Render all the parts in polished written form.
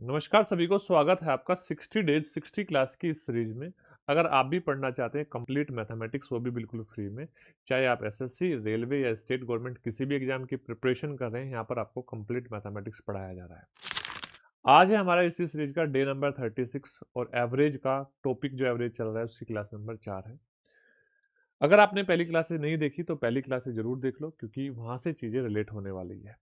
नमस्कार सभी को, स्वागत है आपका 60 डेज 60 क्लास की इस सीरीज में। अगर आप भी पढ़ना चाहते हैं कंप्लीट मैथमेटिक्स, वो भी बिल्कुल फ्री में, चाहे आप एसएससी, रेलवे या स्टेट गवर्नमेंट किसी भी एग्जाम की प्रिपरेशन कर रहे हैं, यहाँ पर आपको कंप्लीट मैथमेटिक्स पढ़ाया जा रहा है। आज है हमारा इसी सीरीज का डे नंबर 36 और एवरेज का टॉपिक जो एवरेज चल रहा है उसकी क्लास नंबर 4 है। अगर आपने पहली क्लासेज नहीं देखी तो पहली क्लासेज जरूर देख लो, क्योंकि वहां से चीजें रिलेट होने वाली है।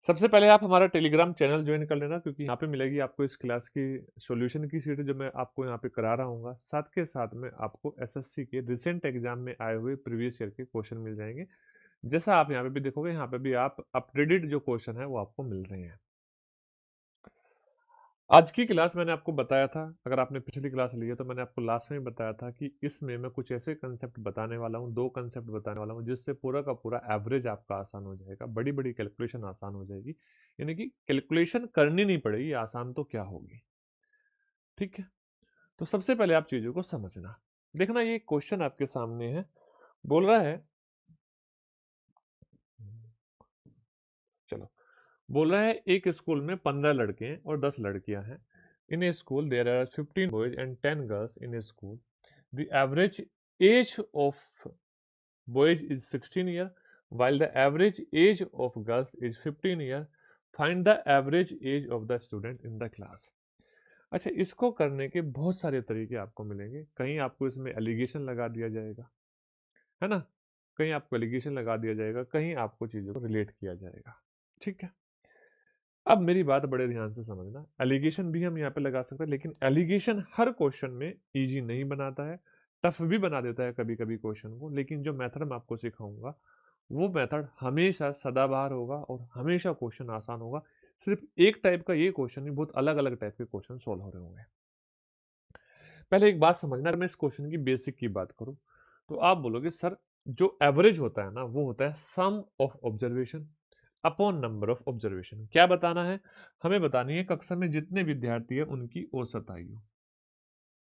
सबसे पहले आप हमारा टेलीग्राम चैनल ज्वाइन कर लेना, क्योंकि यहाँ पे मिलेगी आपको इस क्लास की सॉल्यूशन की शीट जो मैं आपको यहाँ पे करा रहा हूँ। साथ के साथ में आपको एसएससी के रिसेंट एग्जाम में आए हुए प्रीवियस ईयर के क्वेश्चन मिल जाएंगे। जैसा आप यहाँ पे भी देखोगे, यहाँ पे भी आप अपडेटेड जो क्वेश्चन है वो आपको मिल रहे हैं। आज की क्लास मैंने आपको बताया था, अगर आपने पिछली क्लास ली है तो मैंने आपको लास्ट में बताया था कि इसमें मैं कुछ ऐसे कंसेप्ट बताने वाला हूँ, दो कंसेप्ट बताने वाला हूँ, जिससे पूरा का पूरा एवरेज आपका आसान हो जाएगा, बड़ी बड़ी कैलकुलेशन आसान हो जाएगी। यानी कि कैलकुलेशन करनी नहीं पड़ेगी, आसान तो क्या होगी। ठीक है, तो सबसे पहले आप चीजों को समझना। देखना, ये क्वेश्चन आपके सामने है, बोल रहा है, चलो, बोल रहा है एक स्कूल में 15 लड़के हैं और 10 लड़कियां हैं। In a school there are 15 boys and 10 girls in a school. The average age of boys is 16 year while the average age of girls is 15 year. Find the average age of the student in the class. अच्छा, इसको करने के बहुत सारे तरीके आपको मिलेंगे। कहीं आपको इसमें एलिगेशन लगा दिया जाएगा, है ना, कहीं आपको एलिगेशन लगा दिया जाएगा, कहीं आपको चीजों को रिलेट किया जाएगा। ठीक है, अब मेरी बात बड़े ध्यान से समझना। एलिगेशन भी हम यहाँ पे लगा सकते हैं, लेकिन एलिगेशन हर क्वेश्चन में इजी नहीं बनाता है, टफ भी बना देता है कभी कभी क्वेश्चन को। लेकिन जो मेथड मैं आपको सिखाऊंगा वो मेथड हमेशा सदाबहार होगा और हमेशा क्वेश्चन आसान होगा। सिर्फ एक टाइप का ये क्वेश्चन नहीं, बहुत अलग अलग टाइप के क्वेश्चन सॉल्व हो रहे होंगे। पहले एक बात समझना, अगर मैं इस क्वेश्चन की बेसिक की बात करूं तो आप बोलोगे सर, जो एवरेज होता है ना वो होता है some of observation upon number of observation. क्या बताना है हमें? बतानी है कक्षा में जितने विद्यार्थी है उनकी औसत आयु।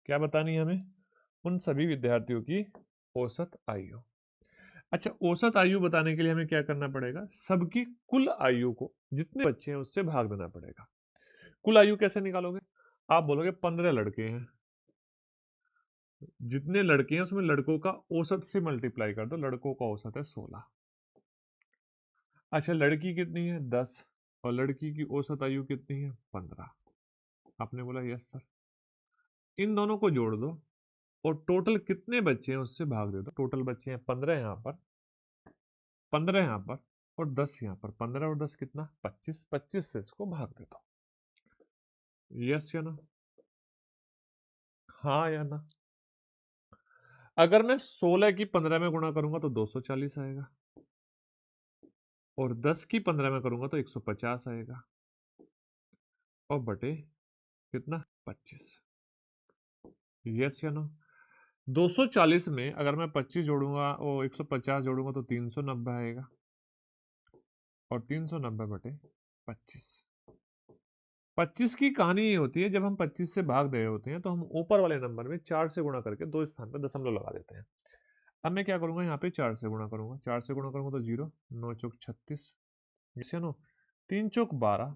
क्या बतानी है हमें? उन सभी विद्यार्थियों की औसत आयु। अच्छा, औसत आयु बताने के लिए हमें क्या करना पड़ेगा? सबकी कुल आयु को, जितने बच्चे हैं उससे भाग देना पड़ेगा। कुल आयु कैसे निकालोगे? आप बोलोगे 15 लड़के हैं, जितने लड़के हैं उसमें लड़कों का औसत से मल्टीप्लाई कर दो, लड़कों का औसत है 16। अच्छा, लड़की कितनी है? 10, और लड़की की औसत आयु कितनी है? 15। आपने बोला यस सर। इन दोनों को जोड़ दो और टोटल कितने बच्चे हैं उससे भाग दे दो। टोटल बच्चे हैं 15 यहाँ पर, 15 यहाँ पर और 10 यहाँ पर। 15 और 10 कितना? 25। 25 से इसको भाग दे दो। यस या ना? हाँ या ना? अगर मैं 16 की 15 में गुणा करूंगा तो 240 आएगा, और 10 की 15 में करूंगा तो 150 आएगा, और बटे कितना? 25। यस या नो? 240 में अगर मैं 25 जोड़ूंगा और 150 जोड़ूंगा तो 390 आएगा, और 390 बटे 25। 25 की कहानी ये होती है, जब हम 25 से भाग रहे होते हैं तो हम ऊपर वाले नंबर में 4 से गुणा करके दो स्थान पर दशमलव लगा देते हैं। अब मैं क्या करूंगा, यहाँ पे 4 से गुणा करूंगा। 4 से गुणा करूंगा तो 0, 9 चौक 36, इसे नो, 3 चौक 12,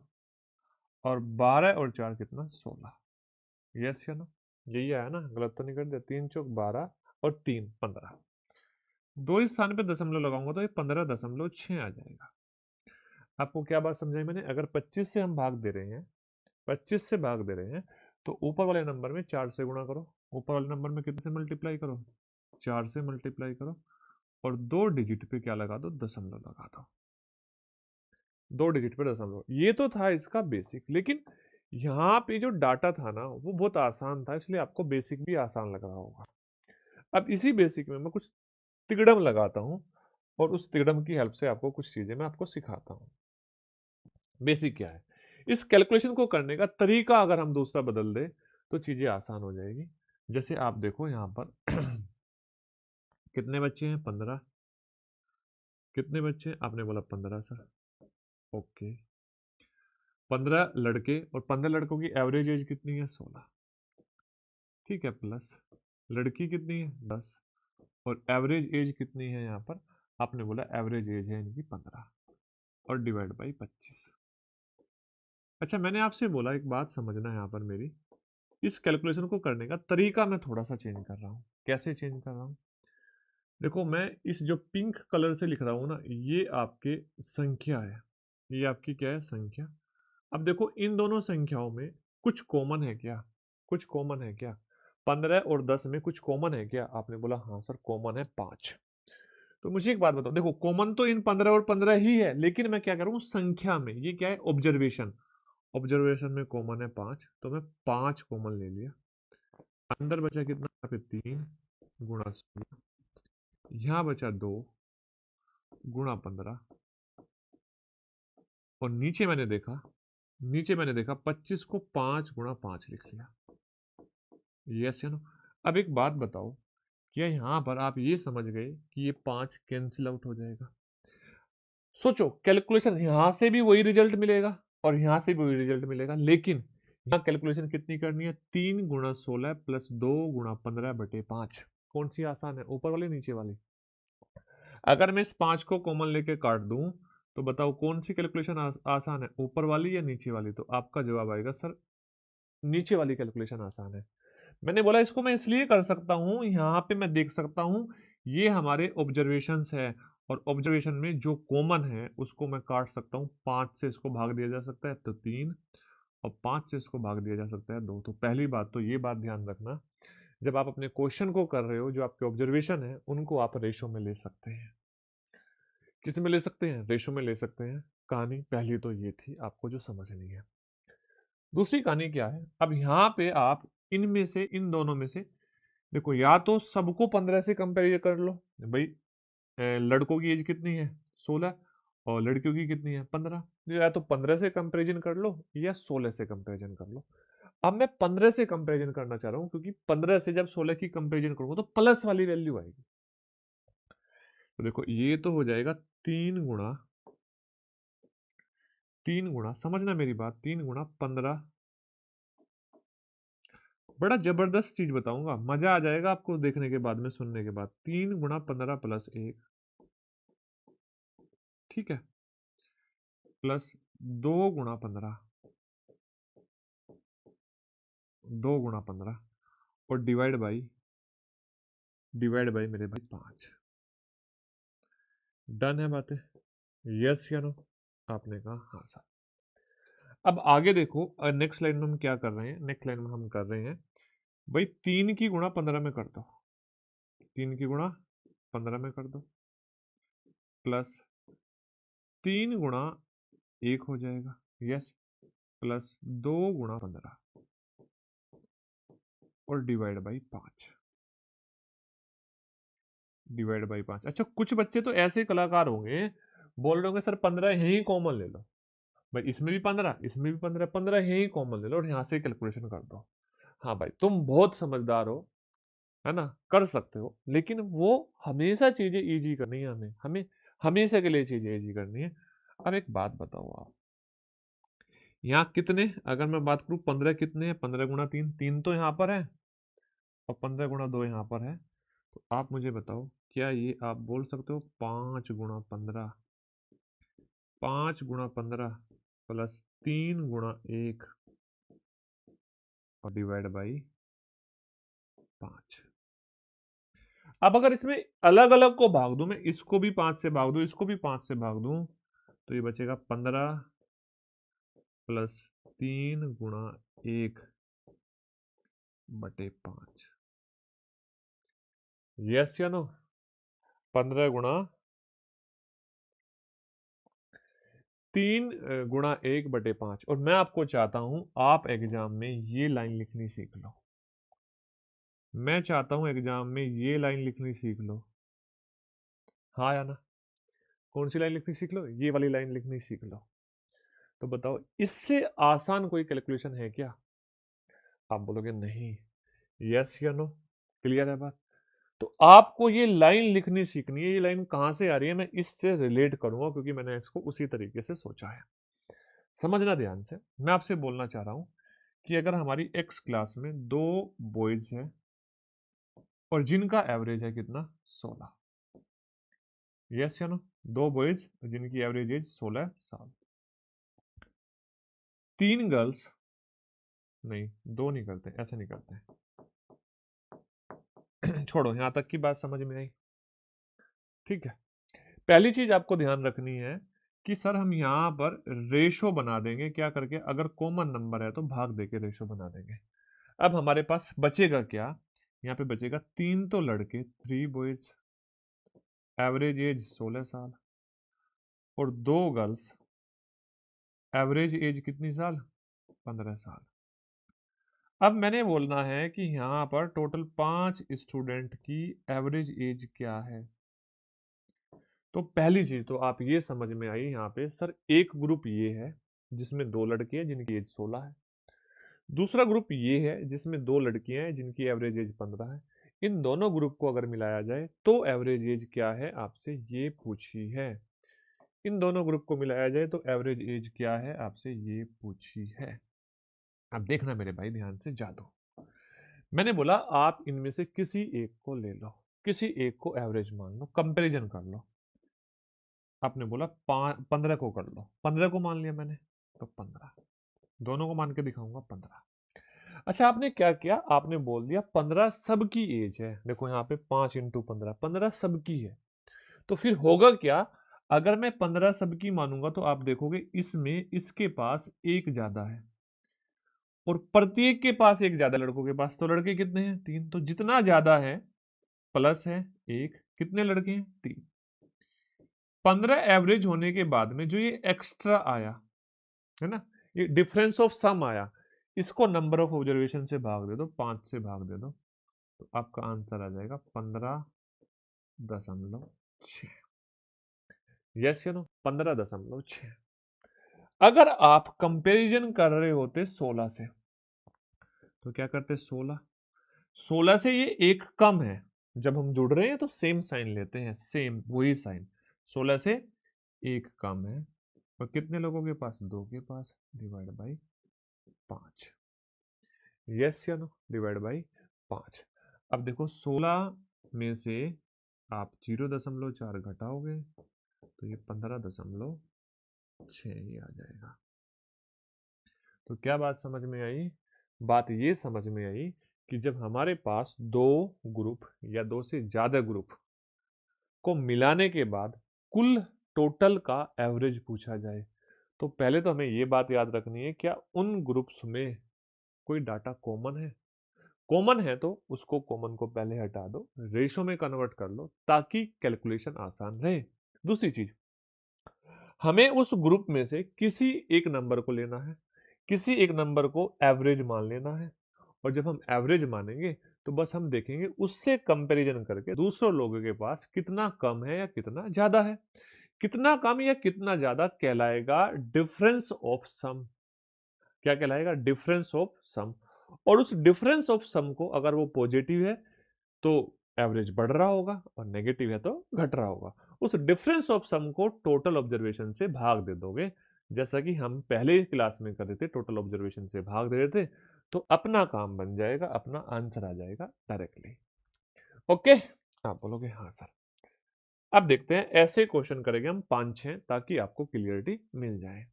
और 12 और 4 कितना? 16। यस या नो? यही आया ना, गलत तो नहीं कर दिया? 3 चौक 12 और 3 15, दो ही स्थान पे दशमलव लगाऊंगा तो ये 15.6 आ जाएगा। आपको क्या बात समझाई मैंने? अगर 25 से हम भाग दे रहे हैं, 25 से भाग दे रहे हैं, तो ऊपर वाले नंबर में 4 से गुणा करो, ऊपर वाले नंबर में कितने से मल्टीप्लाई करो? 4 से मल्टीप्लाई करो, और दो डिजिट पे क्या लगा दो? दशमलव लगा दो। दो डिजिट पे दशमलव। ये तो था इसका बेसिक, लेकिन यहाँ पे जो डाटा था ना वो बहुत आसान था, इसलिए आपको बेसिक भी आसान लग रहा होगा। अब इसी बेसिक में मैं कुछ तिगड़म लगाता हूँ, और उस तिगड़म की हेल्प से आपको कुछ चीजें मैं आपको सिखाता हूँ। बेसिक क्या है? इस कैलकुलेशन को करने का तरीका अगर हम दूसरा बदल दे तो चीजें आसान हो जाएगी। जैसे आप देखो यहाँ पर कितने बच्चे हैं? 15। कितने बच्चे हैं? आपने बोला 15 सर। ओके, 15 लड़के, और 15 लड़कों की एवरेज एज कितनी है? 16। ठीक है, प्लस लड़की कितनी है? 10, और एवरेज एज कितनी है यहाँ पर? आपने बोला एवरेज एज है इनकी 15, और डिवाइड बाई 25। अच्छा, मैंने आपसे बोला एक बात समझना है यहाँ पर मेरी, इस कैलकुलेशन को करने का तरीका मैं थोड़ा सा चेंज कर रहा हूँ। कैसे चेंज कर रहा हूँ? देखो, मैं इस जो पिंक कलर से लिख रहा हूँ ना, ये आपके संख्या है। ये आपकी क्या है? संख्या। अब देखो, इन दोनों संख्याओं में कुछ कॉमन है क्या? कुछ कॉमन है क्या? 15 और 10 में कुछ कॉमन है क्या? आपने बोला हाँ सर कॉमन है 5। तो मुझे एक बात बताओ, देखो कॉमन तो इन 15 और 15 ही है, लेकिन मैं क्या करूँ संख्या में, ये क्या है? ऑब्जर्वेशन। ऑब्जर्वेशन में कॉमन है 5, तो मैं 5 कॉमन ले लिया। अंदर बचा कितना? यहाँ पे 3 गुणा 16, यहाँ बचा 2 गुणा 15, और नीचे मैंने देखा 25 को 5 गुणा 5 लिख लिया। यस या नो? अब एक बात बताओ, क्या यहाँ पर आप ये समझ गए कि ये 5 कैंसिल आउट हो जाएगा? सोचो, कैलकुलेशन यहां से भी वही रिजल्ट मिलेगा और यहां से भी वही रिजल्ट मिलेगा, लेकिन यहाँ कैलकुलेशन कितनी करनी है? 3 गुणा 16 प्लस 2 गुणा 15 बटे 5। कौन सी आसान है, ऊपर वाली नीचे वाली? अगर मैं इस 5 को कॉमन लेके काट दूं तो बताओ कौन सी कैलकुलेशन आसान है, ऊपर वाली या नीचे वाली? तो आपका जवाब आएगा सर नीचे वाली कैलकुलेशन आसान है। मैंने बोला इसको मैं इसलिए कर सकता हूँ, यहाँ पे मैं देख सकता हूँ ये हमारे ऑब्जर्वेशंस है, और ऑब्जर्वेशन में जो कॉमन है उसको मैं काट सकता हूँ। 5 से इसको भाग दिया जा सकता है तो 3, और 5 से इसको भाग दिया जा सकता है 2। तो पहली बात तो ये बात ध्यान रखना, जब आप अपने क्वेश्चन को कर रहे हो, जो आपके ऑब्जर्वेशन है उनको आप रेशो में ले सकते हैं। किस में ले सकते हैं? रेशो में ले सकते हैं। कहानी पहली तो ये थी, आपको जो समझनी है। दूसरी कहानी क्या है? अब यहाँ पे आप इनमें से, इन दोनों में से देखो, या तो सबको 15 से कंपेयर कर लो भाई। लड़कों की एज कितनी है? 16, और लड़कियों की कितनी है? 15। या तो 15 से कंपेरिजन कर लो या 16 से कंपेरिजन कर लो। अब मैं 15 से कंपेरिजन करना चाह रहा हूं, क्योंकि 15 से जब 16 की कंपेरिजन करूंगा तो प्लस वाली वैल्यू आएगी। तो देखो, ये तो हो जाएगा 3 गुणा, 3 गुणा, समझना मेरी बात, 3 गुणा 15। बड़ा जबरदस्त चीज बताऊंगा, मजा आ जाएगा आपको देखने के बाद में, सुनने के बाद। 3 गुणा 15 प्लस 1, ठीक है, प्लस 2 गुणा 15, 2 गुणा 15, और डिवाइड बाई मेरे भाई 5। डन है बातें? यस या नो? आपने कहा हाँ सर। अब आगे देखो, नेक्स्ट लाइन में हम क्या कर रहे हैं? नेक्स्ट लाइन में हम कर रहे हैं भाई 3 की गुणा 15 में कर दो, 3 की गुणा 15 में कर दो, प्लस 3 गुणा 1 हो जाएगा। यस, प्लस 2 गुणा 15, और डिवाइड बाई 5। अच्छा, कुछ बच्चे तो ऐसे कलाकार होंगे, बोल रहे होंगे सर 15 यही कॉमन ले लो भाई, इसमें भी 15, इसमें भी 15, 15 यही कॉमन ले लो और यहाँ से कैलकुलेशन कर दो। हाँ भाई, तुम बहुत समझदार हो, है ना, कर सकते हो, लेकिन वो हमेशा चीजें इजी करनी है, हमें हमें हमेशा के लिए चीजें इजी करनी है। अब एक बात बताओ आप, यहाँ कितने, अगर मैं बात करूँ 15 कितने हैं? 15 गुणा 3, 3 तो यहाँ पर है, और 15 गुणा 2 यहाँ पर है। तो आप मुझे बताओ, क्या ये आप बोल सकते हो 5 गुणा 15, 5 गुणा 15 प्लस 3 गुणा 1 और डिवाइड बाई 5? अब अगर इसमें अलग अलग को भाग दूं, मैं इसको भी 5 से भाग दूं, इसको भी 5 से भाग दूं, तो ये बचेगा 15 प्लस 3 गुणा 1 बटे 5। यस या नो? 15 गुणा 3 गुणा 1 बटे 5। और मैं आपको चाहता हूं आप एग्जाम में ये लाइन लिखनी सीख लो। मैं चाहता हूं एग्जाम में ये लाइन लिखनी सीख लो। हाँ या ना? कौन सी लाइन लिखनी सीख लो? ये वाली लाइन लिखनी सीख लो। तो बताओ, इससे आसान कोई कैलकुलेशन है क्या? आप बोलोगे नहीं। यस या नो? क्लियर है बात? तो आपको ये लाइन लिखनी सीखनी है। ये लाइन कहां से आ रही है, मैं इससे रिलेट करूंगा, क्योंकि मैंने इसको उसी तरीके से सोचा है। समझना ध्यान से, मैं आपसे बोलना चाह रहा हूं कि अगर हमारी एक्स क्लास में 2 बॉयज हैं और जिनका एवरेज है कितना? 16। यस या नो? 2 बॉयज जिनकी एवरेज एज 16 साल। 3 गर्ल्स, नहीं 2 नहीं करते, ऐसा नहीं करते छोड़ो, यहां तक की बात समझ में आई। ठीक है, पहली चीज आपको ध्यान रखनी है कि सर हम यहां पर रेशो बना देंगे, क्या करके, अगर कॉमन नंबर है तो भाग देके रेशो बना देंगे। अब हमारे पास बचेगा क्या, यहाँ पे बचेगा 3 तो लड़के, 3 बॉयज, एवरेज एज 16 साल, और 2 गर्ल्स, एवरेज एज कितनी साल, 15 साल। अब मैंने बोलना है कि यहाँ पर टोटल 5 स्टूडेंट की एवरेज एज क्या है। तो पहली चीज तो आप ये समझ में आई यहाँ पे, सर एक ग्रुप ये है जिसमें 2 लड़के हैं जिनकी एज 16 है, दूसरा ग्रुप ये है जिसमें 2 लड़कियां हैं जिनकी एवरेज एज 15 है। इन दोनों ग्रुप को अगर मिलाया जाए तो एवरेज एज क्या है, आपसे ये पूछी है। इन दोनों ग्रुप को मिलाया जाए तो एवरेज एज क्या है, आपसे ये पूछी है। अब देखना मेरे भाई ध्यान से, जादू। मैंने बोला आप इनमें से किसी एक को ले लो, किसी एक को एवरेज मान लो, कंपैरिजन कर लो। आपने बोला 15 को कर लो, 15 को मान लिया मैंने, तो 15 दोनों को मान के दिखाऊंगा 15। अच्छा, आपने क्या किया, आपने बोल दिया 15 सबकी एज है। देखो यहाँ पे 5 इंटू 15, 15 सबकी है। तो फिर होगा क्या, अगर मैं 15 सबकी मानूंगा तो आप देखोगे इसमें इसके पास एक ज्यादा है, और प्रत्येक के पास एक ज्यादा, लड़कों के पास तो लड़के कितने हैं, 3, तो जितना ज्यादा है प्लस है एक, कितने लड़के हैं, 3। 15 एवरेज होने के बाद में जो ये एक्स्ट्रा आया है ना, ये डिफरेंस ऑफ सम आया, इसको नंबर ऑफ ऑब्जर्वेशन से भाग दे दो, 5 से भाग दे दो, तो आपका आंसर आ जाएगा 15.6। यस या नो, 15.6। अगर आप कंपैरिजन कर रहे होते 16 से, तो क्या करते, 16 से ये एक कम है, जब हम जुड़ रहे हैं तो सेम साइन लेते हैं, सेम वही साइन, 16 से एक कम है, और कितने लोगों के पास, 2 के पास, डिवाइड बाई 5। यस या नो, डिवाइड बाई 5। अब देखो 16 में से आप 0.4 घटाओगे तो ये 15.6 ही आ जाएगा। तो क्या बात समझ में आई, बात ये समझ में आई कि जब हमारे पास 2 ग्रुप या 2 से ज्यादा ग्रुप को मिलाने के बाद कुल टोटल का एवरेज पूछा जाए, तो पहले तो हमें ये बात याद रखनी है, क्या उन ग्रुप्स में कोई डाटा कॉमन है। कॉमन है तो उसको कॉमन को पहले हटा दो, रेशो में कन्वर्ट कर लो ताकि कैलकुलेशन आसान रहे। दूसरी चीज, हमें उस ग्रुप में से किसी एक नंबर को लेना है, किसी एक नंबर को एवरेज मान लेना है, और जब हम एवरेज मानेंगे तो बस हम देखेंगे उससे कंपैरिजन करके दूसरों लोगों के पास कितना कम है या कितना ज्यादा है। कितना कम या कितना ज्यादा कहलाएगा डिफरेंस ऑफ सम। क्या कहलाएगा, डिफरेंस ऑफ सम। और उस डिफरेंस ऑफ सम को अगर वो पॉजिटिव है तो एवरेज बढ़ रहा होगा, और नेगेटिव है तो घट रहा होगा। उस डिफरेंस ऑफ सम को टोटल ऑब्जर्वेशन से भाग दे दोगे, जैसा कि हम पहले क्लास में कर रहे थे, टोटल ऑब्जर्वेशन से भाग दे रहे थे, तो अपना काम बन जाएगा, अपना आंसर आ जाएगा डायरेक्टली। ओके, आप बोलोगे हाँ सर। अब देखते हैं, ऐसे क्वेश्चन करेंगे हम 5-6 ताकि आपको क्लियरिटी मिल जाए।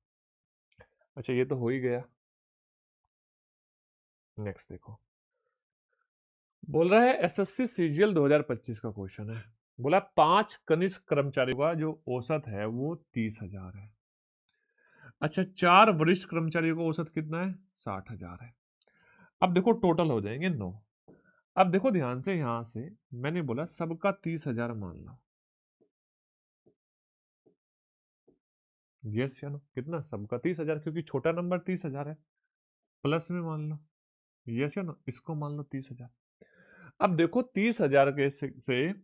अच्छा, ये तो हो ही गया। नेक्स्ट देखो, बोल रहा है एसएससी सीजीएल 2025 का क्वेश्चन है। बोला 5 कनिष्ठ कर्मचारियों का जो औसत है वो 30,000 है। अच्छा, 4 वरिष्ठ कर्मचारियों का औसत कितना है, 60,000 है। अब देखो टोटल हो जाएंगे 9। अब देखो ध्यान से, यहां से मैंने बोला सबका 30,000 मान लो। यस या नो, कितना, सबका 30,000, क्योंकि छोटा नंबर 30,000 है, प्लस में मान लो। यस या नो, इसको मान लो 30,000। अब देखो 30,000 के से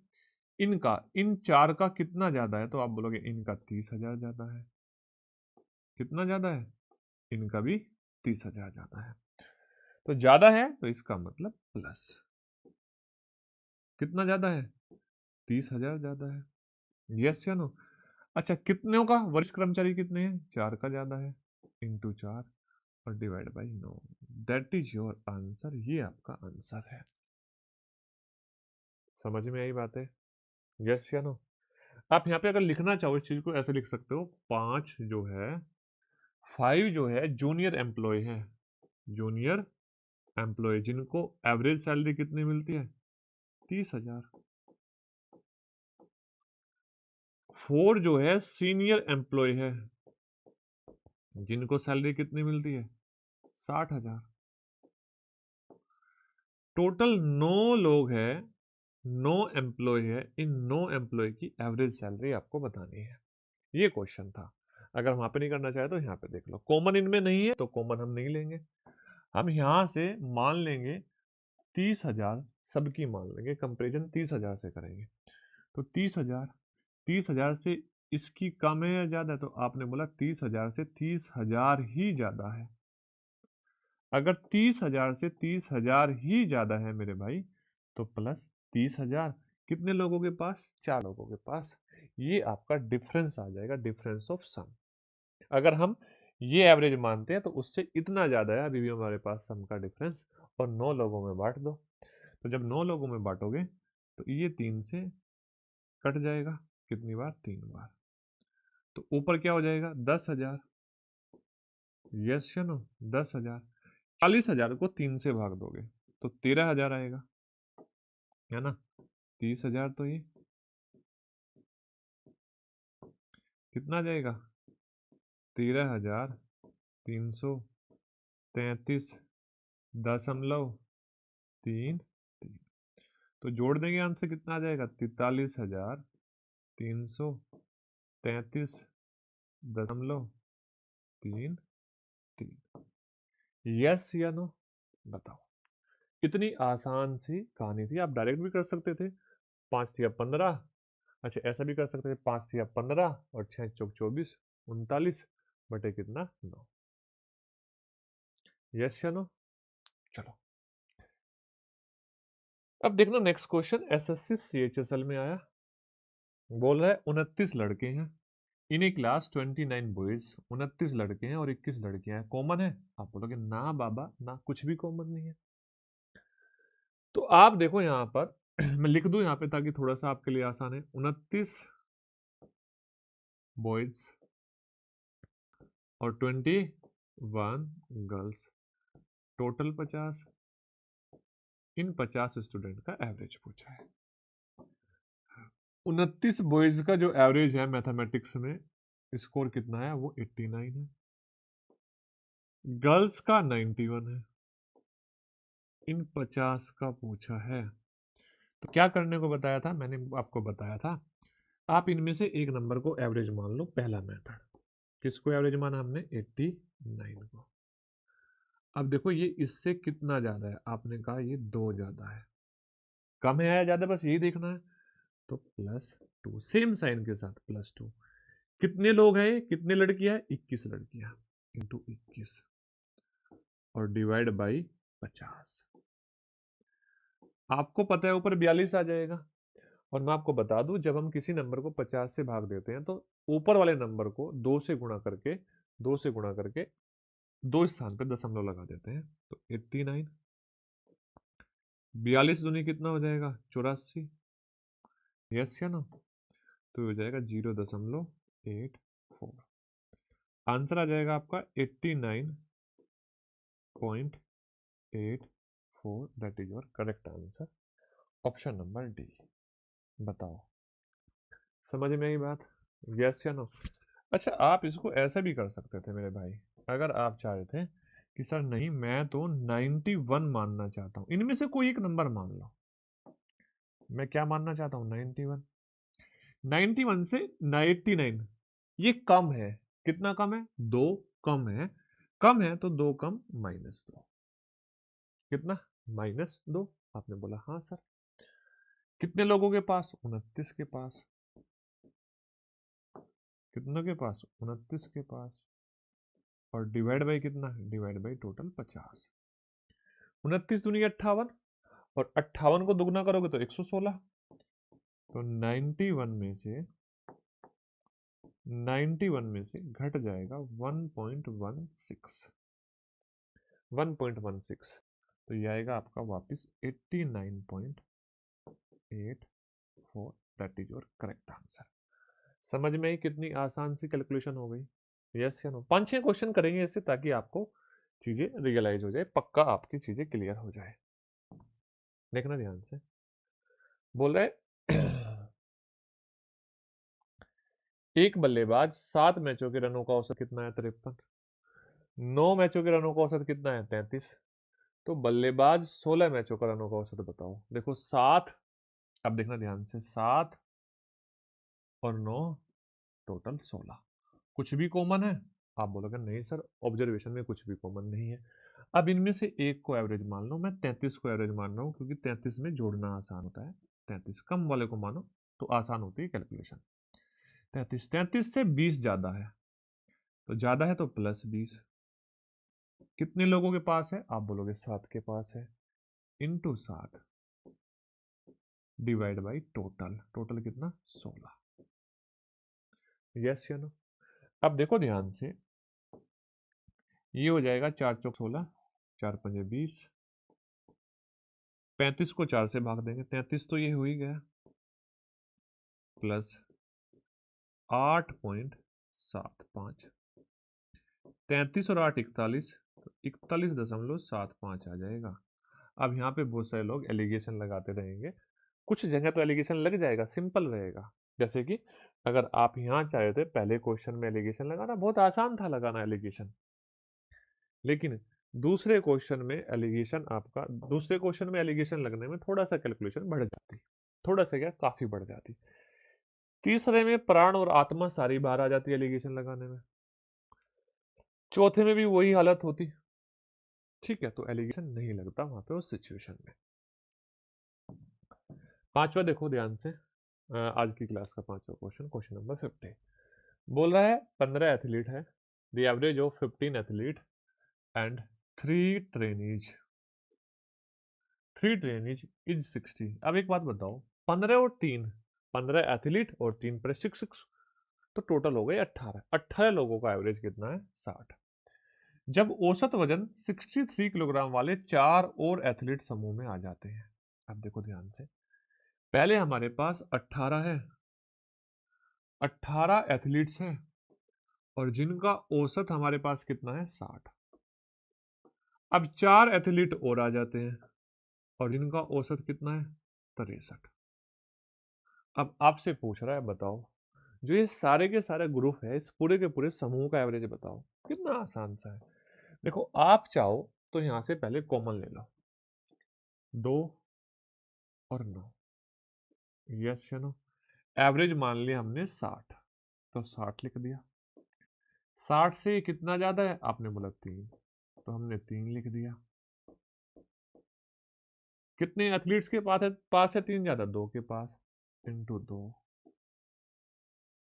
इनका, इन 4 का कितना ज्यादा है, तो आप बोलोगे इनका 30,000 ज्यादा है। कितना ज्यादा है, इनका भी 30,000 ज्यादा है। तो ज्यादा है तो इसका मतलब प्लस। कितना ज्यादा है, 30,000 ज्यादा है। यस या नो। अच्छा, कितनों का, वरिष्ठ कर्मचारी कितने हैं, 4 का ज्यादा है, इंटू 4 और divide by 9। That is your answer, ये आपका आंसर है। समझ में आई बात है, यस या नो। आप यहाँ पे अगर लिखना चाहो इस चीज को ऐसे लिख सकते हो, 5 जो है 5 जो है जूनियर एम्प्लॉय है, जूनियर एम्प्लॉय जिनको एवरेज सैलरी कितनी मिलती है 30,000। 4 जो है सीनियर एम्प्लॉय है, जिनको सैलरी कितनी मिलती है 60,000। टोटल 9 लोग हैं, 9 एम्प्लॉय है, इन 9 एम्प्लॉय की एवरेज सैलरी आपको बतानी है। ये क्वेश्चन था। अगर वहां पे नहीं करना चाहे तो यहाँ पे देख लो, कॉमन इनमें नहीं है तो कॉमन हम नहीं लेंगे। हम यहाँ से मान लेंगे 30,000 सबकी मान लेंगे, कंपेरिजन 30,000 से करेंगे। तो 30,000, 30,000 से इसकी कम है या ज्यादा है, तो आपने बोला 30,000 से 30,000 ही ज्यादा है। अगर 30,000 से 30,000 ही ज्यादा है मेरे भाई, तो प्लस 30,000 कितने लोगों के पास, 4 लोगों के पास। ये आपका डिफरेंस आ जाएगा, डिफरेंस ऑफ सम। अगर हम ये एवरेज मानते हैं तो उससे इतना ज्यादा है अभी भी हमारे पास सम का डिफरेंस, और 9 लोगों में बांट दो। तो जब 9 लोगों में बांटोगे तो ये 3 से कट जाएगा, कितनी बार, 3 बार। तो ऊपर क्या हो जाएगा 10,000, यस या नो, 10,000। 40,000 को 3 से भाग दोगे तो 13,000 आएगा, है ना। 30,000 तो ये कितना जाएगा 13,333.3 तो जोड़ देंगे आंसर कितना आ जाएगा 43,333.3। यस या नो, बताओ। इतनी आसान सी कहानी थी, आप डायरेक्ट भी कर सकते थे, 5 या 15। अच्छा ऐसा भी कर सकते थे, 5 या 15 और 6 चौक 24, 39 बटे कितना 9। यस या नो। चलो अब देखना नेक्स्ट क्वेश्चन, एसएससी सीएचएसएल में आया। बोल रहा है 29 लड़के हैं इन ए क्लास 29 बॉयज, 29 लड़के हैं और 21 लड़कियां हैं, कॉमन है। आप बोलोगे ना बाबा ना, कुछ भी कॉमन नहीं है। तो आप देखो यहाँ पर मैं लिख दूं यहाँ पे ताकि थोड़ा सा आपके लिए आसान है। 29 बॉयज और 21 गर्ल्स, टोटल 50। इन 50 स्टूडेंट का एवरेज पूछा है। 29 बॉयज का जो एवरेज है मैथमेटिक्स में स्कोर कितना है, वो 89 है। गर्ल्स का 91 है। इन 50 का पूछा है, तो क्या करने को बताया था, मैंने आपको बताया था आप इनमें से एक नंबर को एवरेज मान लो। पहला मेथड, किसको एवरेज माना हमने 89 को। अब देखो ये इससे कितना ज्यादा है, आपने कहा ये 2 ज्यादा है, कम है या ज्यादा, बस यही देखना है। तो +2 सेम साइन के साथ +2। कितने लोग हैं, कितने लड़कियां, 21 लड़कियां, इंटू 21 और डिवाइड बाई 50। आपको पता है ऊपर 42 आ जाएगा। और मैं आपको बता दूं, जब हम किसी नंबर को 50 से भाग देते हैं तो ऊपर वाले नंबर को 2 से गुणा करके, 2 से गुणा करके 2 स्थान पे दशमलव लगा देते हैं। तो 89, 42 दूनी कितना हो जाएगा 84। यस या नो, तो हो जाएगा 0.84। आंसर आ जाएगा आपका 89.84। That is your correct answer, option number D. बताओ समझ में आई बात, यस या नो। अच्छा आप इसको ऐसा भी कर सकते थे मेरे भाई, अगर आप चाह रहे थे कि सर नहीं मैं तो 91 मानना चाहता हूं, इनमें से कोई एक नंबर मान लो। मैं क्या मानना चाहता हूं 91, 91 से 89 ये कम है, कितना कम है 2 कम है। कम है तो 2 कम -2, कितना -2। आपने बोला हाँ सर। कितने लोगों के पास, 29 के पास। कितनों के पास, 29 के पास। और डिवाइड बाई कितना, डिवाइड बाई टोटल 50। 29 दूनी 58, और 58 को दुगना करोगे तो 116। तो 91 में से घट जाएगा 1.16, 1.16। तो ये आएगा आपका वापस 89.84। That is your correct answer. समझ में आई कितनी आसान सी कैलकुलेशन हो गई। यस या नो? 5-6 क्वेश्चन करेंगे ऐसे, ताकि आपको चीजें रियलाइज हो जाए, पक्का आपकी चीजें क्लियर हो जाए। देखना ध्यान से। बोल रहे एक बल्लेबाज 7 मैचों के रनों का औसत कितना है? 53। 9 मैचों के रनों का औसत कितना है? 33। तो बल्लेबाज 16 मैचों का रनों का औसत बताओ। देखो 7, अब देखना ध्यान से, 7 और 9 टोटल 16। कुछ भी कॉमन है? आप बोलोगे नहीं सर, ऑब्जर्वेशन में कुछ भी कॉमन नहीं है। अब इनमें से एक को एवरेज मान लो, मैं 33 को एवरेज मान रहा हूँ, क्योंकि 33 में जोड़ना आसान होता है। 33 कम वाले को मानो तो आसान होती है कैलकुलेशन। 33 से 20 ज्यादा है, तो ज्यादा है तो +20। कितने लोगों के पास है? आप बोलोगे 7 के पास है, into 7 divide by total. Total कितना? 16। यस या नो? अब देखो ध्यान से, ये हो जाएगा 4 चौक 16, 4 पंजे 20, 35 को 4 से भाग देंगे, 33 तो ये हो ही गया, प्लस 8.75। 33 और 8 41, तो 41.75 आ जाएगा। अब यहाँ पे बहुत सारे लोग एलिगेशन लगाते रहेंगे, कुछ जगह तो एलिगेशन लग जाएगा, सिंपल रहेगा। जैसे कि अगर आप यहाँ चाहे थे पहले क्वेश्चन में एलिगेशन लगाना, बहुत आसान था लगाना एलिगेशन, लेकिन दूसरे क्वेश्चन में एलिगेशन आपका, दूसरे क्वेश्चन में एलिगेशन लगने में थोड़ा सा कैलकुलेशन बढ़ जाती, थोड़ा सा क्या, काफी बढ़ जाती। तीसरे में प्राण और आत्मा सारी बाहर आ जाती है एलिगेशन लगाने में, चौथे में भी वही हालत होती। ठीक है, तो एलिगेशन नहीं लगता वहां पे उस सिचुएशन में। पांचवा देखो ध्यान से, आज की क्लास का पांचवा क्वेश्चन, क्वेश्चन नंबर 50। बोल रहा है 15 एथलीट है, the average of 15 athlete and 3 trainees, 3 trainees is 60। अब एक बात बताओ, 15 और 3, 15 एथलीट और 3 प्रशिक्षक, तो टोटल हो गए 18। 18 लोगों का एवरेज कितना है? 60। जब औसत वजन 63 किलोग्राम वाले 4 और एथलीट समूह में आ जाते हैं। अब देखो ध्यान से, पहले हमारे पास 18 है, 18 एथलीट्स हैं, और जिनका औसत हमारे पास कितना है? 60। अब 4 एथलीट और आ जाते हैं, और जिनका औसत कितना है? 63। अब आपसे पूछ रहा है बताओ, जो ये सारे के सारे ग्रुप है, इस पूरे के पूरे समूह का एवरेज बताओ। कितना आसान सा है। देखो आप चाहो तो यहां से पहले कॉमन ले लो, 2 और 9। यस या नो? एवरेज मान लिया हमने 60, तो 60 लिख दिया। 60 से कितना ज्यादा है? आपने बोला 3, तो हमने 3 लिख दिया। कितने एथलीट्स के पास है 3 ज्यादा? 2 के पास, इंटू 2।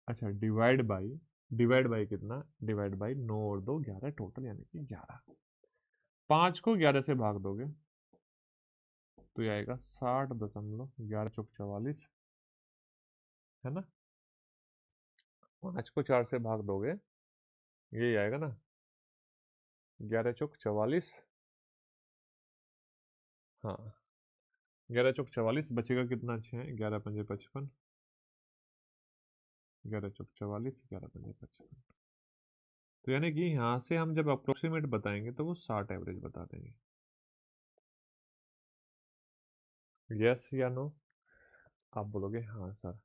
अच्छा, डिवाइड बाई कितना? डिवाइड बाई 9 और 2 11 टोटल, यानी कि 11। 5 को 11 से भाग दोगे तो ये आएगा 60.11 चौक 44, है ना? 5 को 4 से भाग दोगे, यही आएगा ना, 11 चौक 44। हाँ, 11 चौक 44, बचेगा कितना? 6, 11 पंजे 55, 11 चौक 44, 11 पंजे 55। तो यानी कि यहाँ से हम जब अप्रोक्सीमेट बताएंगे तो वो 60 एवरेज बता देंगे। यस या नो? आप बोलोगे हाँ सर।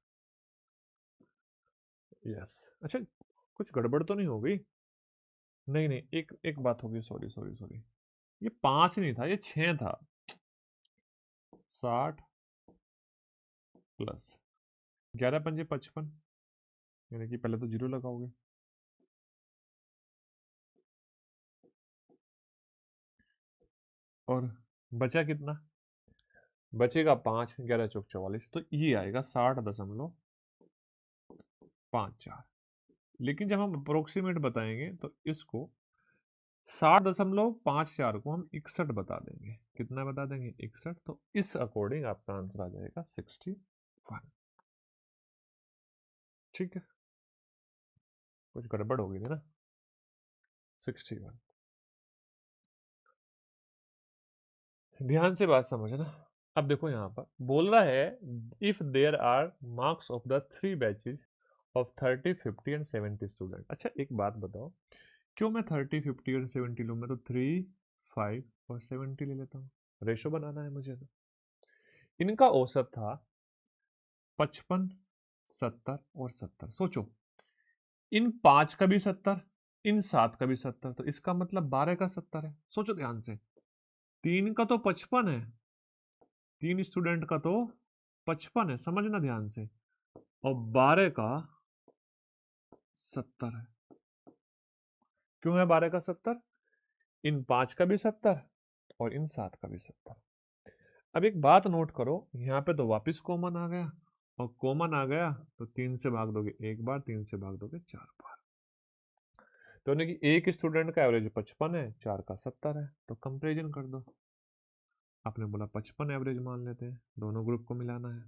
यस। अच्छा, कुछ गड़बड़ तो नहीं हो गई? नहीं नहीं, एक एक बात होगी, सॉरी सॉरी सॉरी, ये 5 नहीं था, ये 6 था। 60 प्लस 11 पंजे 55, यानी कि पहले तो 0 लगाओगे, और बचा कितना? बचेगा 5, 11 चौक 44, तो ये आएगा 60.54। लेकिन जब हम अप्रोक्सीमेट बताएंगे तो इसको 60.54 को हम 61 बता देंगे। कितना बता देंगे? 61। तो इस अकॉर्डिंग आपका आंसर आ जाएगा 61। ठीक है, कुछ गड़बड़ हो गई थी ना? 61। ध्यान से बात समझना। अब देखो यहाँ पर बोल रहा है, if there are marks of the 3 batches of 30, 50 and 70 student. अच्छा एक बात बताओ, क्यों मैं 30, 50 और 70 लूँ? मैं तो 3, 5 और 70 ले लेता हूँ, रेशो बनाना है मुझे। तो इनका औसत था 55, 70 और 70। सोचो, इन 5 का भी 70, इन 7 का भी 70, तो इसका मतलब 12 का 70 है। सोचो ध्यान से, 3 का तो 55 है, 3 स्टूडेंट का तो 55 है, समझना ध्यान से, और 12 का 70 है। क्यों है 12 का 70? इन 5 का भी 70 और इन 7 का भी 70। अब एक बात नोट करो, यहाँ पे तो वापस कॉमन आ गया, और कॉमन आ गया तो 3 से भाग दोगे एक बार, 3 से भाग दोगे 4 बार। तो यानी कि एक स्टूडेंट का एवरेज 55 है, 4 का 70 है, तो कंपेरिजन कर दो। आपने बोला 55 एवरेज मान लेते हैं, दोनों ग्रुप को मिलाना है।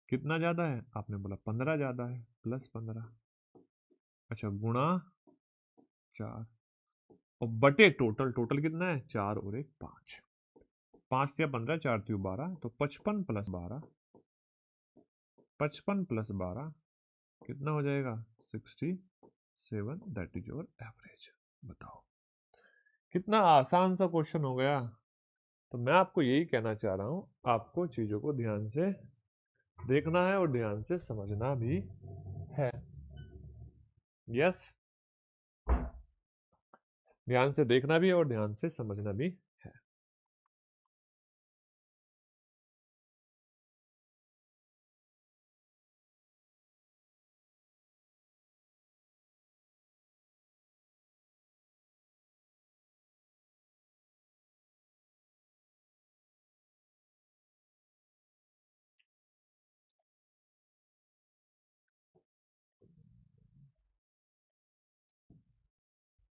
कितना ज्यादा है? आपने बोला 15 ज्यादा है, प्लस 15। अच्छा, गुणा 4 और बटे टोटल, टोटल कितना है? 4 और 1 5, 5 या 15, 4 3 12, तो 55 प्लस 12, 55 प्लस 12 कितना हो जाएगा? 67, दैट इज योर एवरेज। बताओ, कितना आसान सा क्वेश्चन हो गया। तो मैं आपको यही कहना चाह रहा हूं, आपको चीजों को ध्यान से देखना है और ध्यान से समझना भी है। यस, ध्यान से देखना भी है और ध्यान से समझना भी है।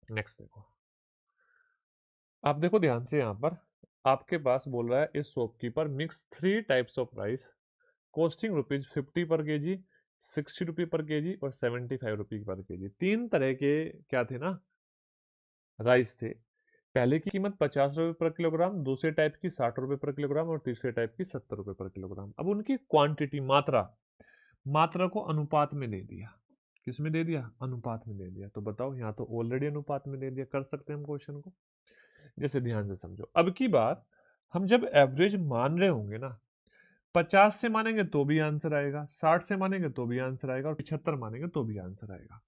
नेक्स्ट देखो, आप देखो ध्यान से, यहां पर आपके पास बोल रहा है इस shopkeeper mix 3 types of rice costing ₹50 पर केजी, ₹60 पर केजी और ₹75 पर केजी। 3 तरह के क्या थे ना, राइस थे। पहले की कीमत ₹50 पर किलोग्राम, दूसरे टाइप की ₹60 पर किलोग्राम और तीसरे टाइप की ₹70 पर किलोग्राम। अब उनकी क्वांटिटी, मात्रा, मात्रा को अनुपात में दे दिया। किस में दे दिया? अनुपात में दे दिया। तो बताओ, यहाँ तो ऑलरेडी अनुपात में दे दिया, कर सकते हैं हम क्वेश्चन को। जैसे ध्यान से समझो, अब की बात, हम जब एवरेज मान रहे होंगे ना, 50 से मानेंगे तो भी आंसर आएगा, 60 से मानेंगे तो भी आंसर आएगा, और 75 मानेंगे तो भी आंसर आएगा।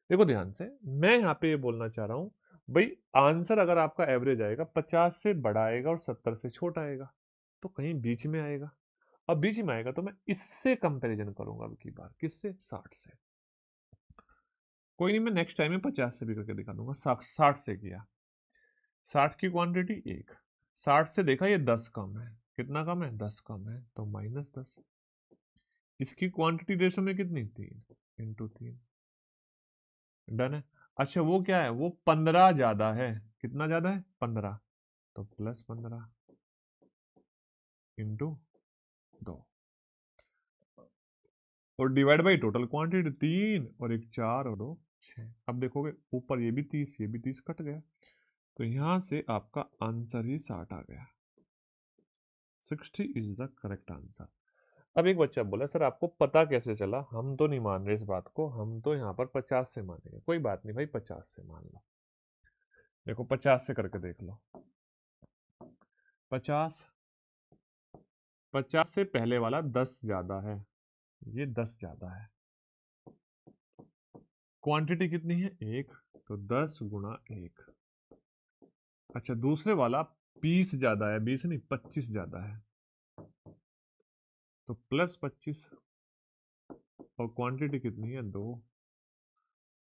देखो ध्यान से, मैं यहाँ पे ये बोलना चाह रहा हूँ, भाई आंसर अगर आपका एवरेज आएगा 50 से बड़ा आएगा और 70 से छोटा आएगा, तो कहीं बीच में आएगा। अब बीच में आएगा तो मैं इससे कंपैरिजन करूंगा अब की बार, किससे? 60 से। कोई नहीं, मैं नेक्स्ट टाइम में 50 से भी करके दिखा दूंगा। 60 से किया, 60 की क्वांटिटी 1, 60 से देखा ये 10 कम है। कितना कम है? 10 कम है, तो -10। इसकी क्वांटिटी रेशो में कितनी? 3 इंटू 3। डन है। अच्छा, वो क्या है? वो 15 ज्यादा है। कितना ज्यादा है? 15, तो +15 इंटू 2 और डिवाइड बाई टोटल क्वांटिटी 3 और 1 4 और 2 6। अब देखोगे ऊपर ये भी 30, ये भी 30 कट गया, तो यहां से आपका आंसर ही 60 आ गया। 60 इज द करेक्ट आंसर। अब एक बच्चा बोला, सर आपको पता कैसे चला? हम तो नहीं मान रहे इस बात को, हम तो यहाँ पर 50 से मानेंगे। कोई बात नहीं भाई, 50 से मान लो। देखो 50 से करके देख लो। 50, 50 से पहले वाला 10 ज्यादा है, ये 10 ज्यादा है। क्वांटिटी कितनी है? 1, तो 10 गुणा 1। अच्छा, दूसरे वाला 20 ज्यादा है, 20 नहीं 25 ज्यादा है, तो +25। और क्वांटिटी कितनी है? 2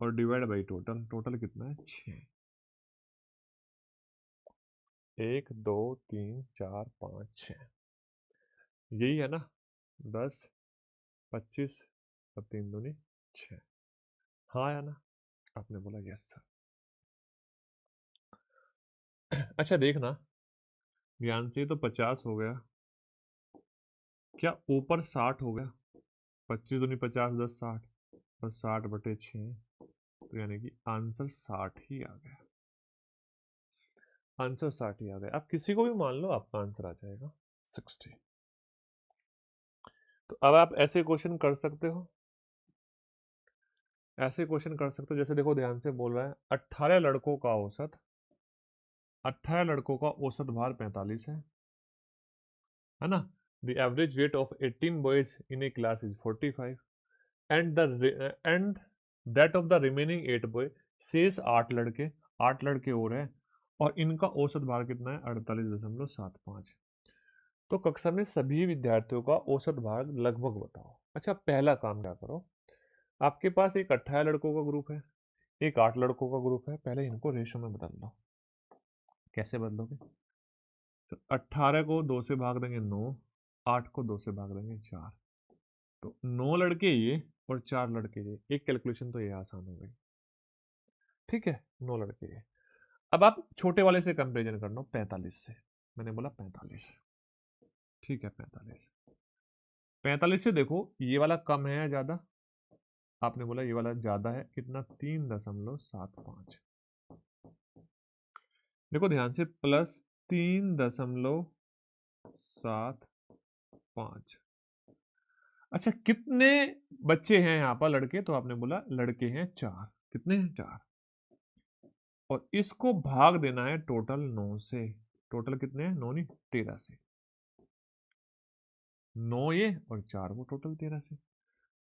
और डिवाइड बाई टोटल, टोटल कितना है? 6। 1 2 3 4 5 6, यही है ना? 10, 25 और 3 दूनी 6। हाँ या ना? आपने बोला यस सर। अच्छा देखना ध्यान से, तो 50 हो गया, क्या ऊपर 60 हो गया? 25 दूनी 50, 10 60 और 60/6, तो यानी कि आंसर 60 ही आ गया। आंसर 60 ही आ गया। आप किसी को भी मान लो, आपका आंसर आ जाएगा 60। तो अब आप ऐसे क्वेश्चन कर सकते हो ऐसे क्वेश्चन कर सकते हो, जैसे देखो ध्यान से बोल रहा है 18 लड़कों का औसत, 18 लड़कों का औसत भार 45 है ना। The average weight of 18 boys in a class is 45 and that of the remaining 8 boy शेष 8 लड़के और हैं और इनका औसत भार कितना है 48.75। तो कक्षा में सभी विद्यार्थियों का औसत भार लगभग बताओ। अच्छा, पहला काम क्या करो, आपके पास एक 18 लड़कों का ग्रुप है, एक 8 लड़कों का ग्रुप है, पहले इनको रेशो में बदल दो। कैसे बदलोगे? तो 18 को 2 से भाग देंगे 9, 8 को 2 से भाग देंगे 4, तो 9 लड़के ये और 4 लड़के ये। एक कैलकुलेशन तो ये आसान हो गई, ठीक है, 9 लड़के ये। अब आप छोटे वाले से कंपेरिजन कर लो 45 से, मैंने बोला 45, ठीक है 45, 45 से देखो ये वाला कम है या ज्यादा, आपने बोला ये वाला ज्यादा है, कितना 3.75। देखो ध्यान से, प्लस 3.75। अच्छा, कितने बच्चे हैं यहाँ पर लड़के, तो आपने बोला लड़के हैं 4, कितने हैं 4, और इसको भाग देना है टोटल 9 से। टोटल कितने हैं 9 नहीं 13 से, 9 ये और 4 वो, टोटल 13 से।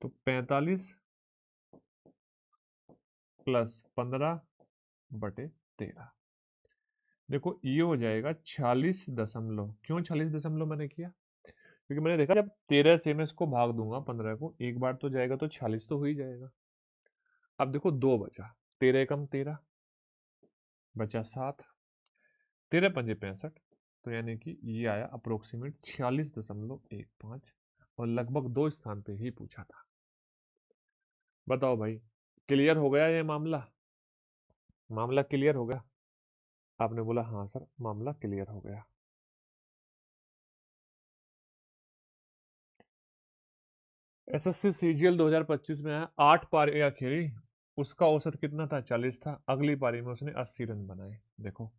तो 45 प्लस 15/13, देखो ये हो जाएगा 46 दशमलव। क्यों 46 दशमलव मैंने किया? क्योंकि मैंने देखा जब 13 से मैं इसको भाग दूंगा 15 को, एक बार तो जाएगा तो 46 तो हो ही जाएगा। अब देखो 2 बचा, 13 कम 13 बचा 7, 13×5 = 65, तो यानी कि ये आया अप्रोक्सीमेट 46.15, और लगभग 2 स्थान पे ही पूछा था। बताओ भाई, क्लियर हो गया ये मामला? मामला क्लियर हो गया? आपने बोला हाँ सर मामला क्लियर हो गया। एसएससी सीजीएल 2025 में आया 8 पारियां खेली, उसका औसत कितना था 40 था, अगली पारी में उसने 80 रन बनाए। देखो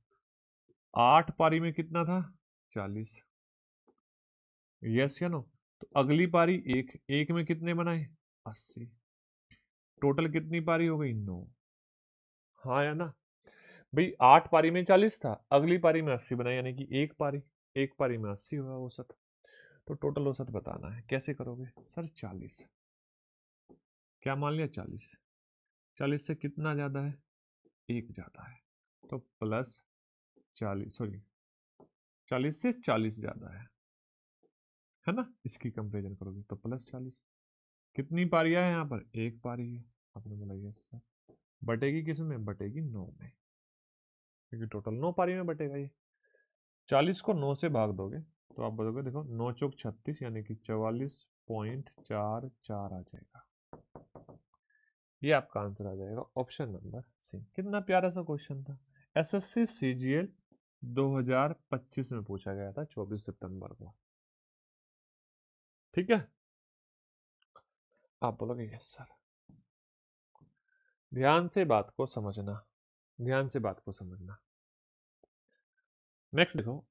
8 पारी में कितना था 40, यस या नो? तो अगली पारी एक एक में कितने बनाए 80, टोटल कितनी पारी हो गई 9, हाँ या ना? भाई 8 पारी में 40 था, अगली पारी में 80 बनाए, यानी कि एक पारी में 80 हुआ औसत। तो टोटल औसत बताना है, कैसे करोगे सर? 40, क्या मान लिया 40, 40 से कितना ज्यादा है, एक ज्यादा है, तो प्लस 40, सॉरी 40 से 40 ज्यादा है ना? इसकी कंपेरिजन करोगे तो प्लस 40। कितनी पारियां है यहाँ पर? एक पारी है, आपने बोला यस सर। बटेगी किस में? बटेगी 9 में, क्योंकि टोटल 9 पारी में बटेगा ये। 40 को 9 से भाग दोगे तो आप बोलोगे, देखो 9 चौक 36, यानी कि 44.44 आ जाएगा। ये आपका आंसर आ जाएगा ऑप्शन नंबर सी। कितना प्यारा सा क्वेश्चन था, एसएससी सीजीएल 2025 में पूछा गया था 24 सितंबर को, ठीक है। आप बोलोगे यस सर। ध्यान से बात को समझना, ध्यान से बात को समझना। नेक्स्ट देखो,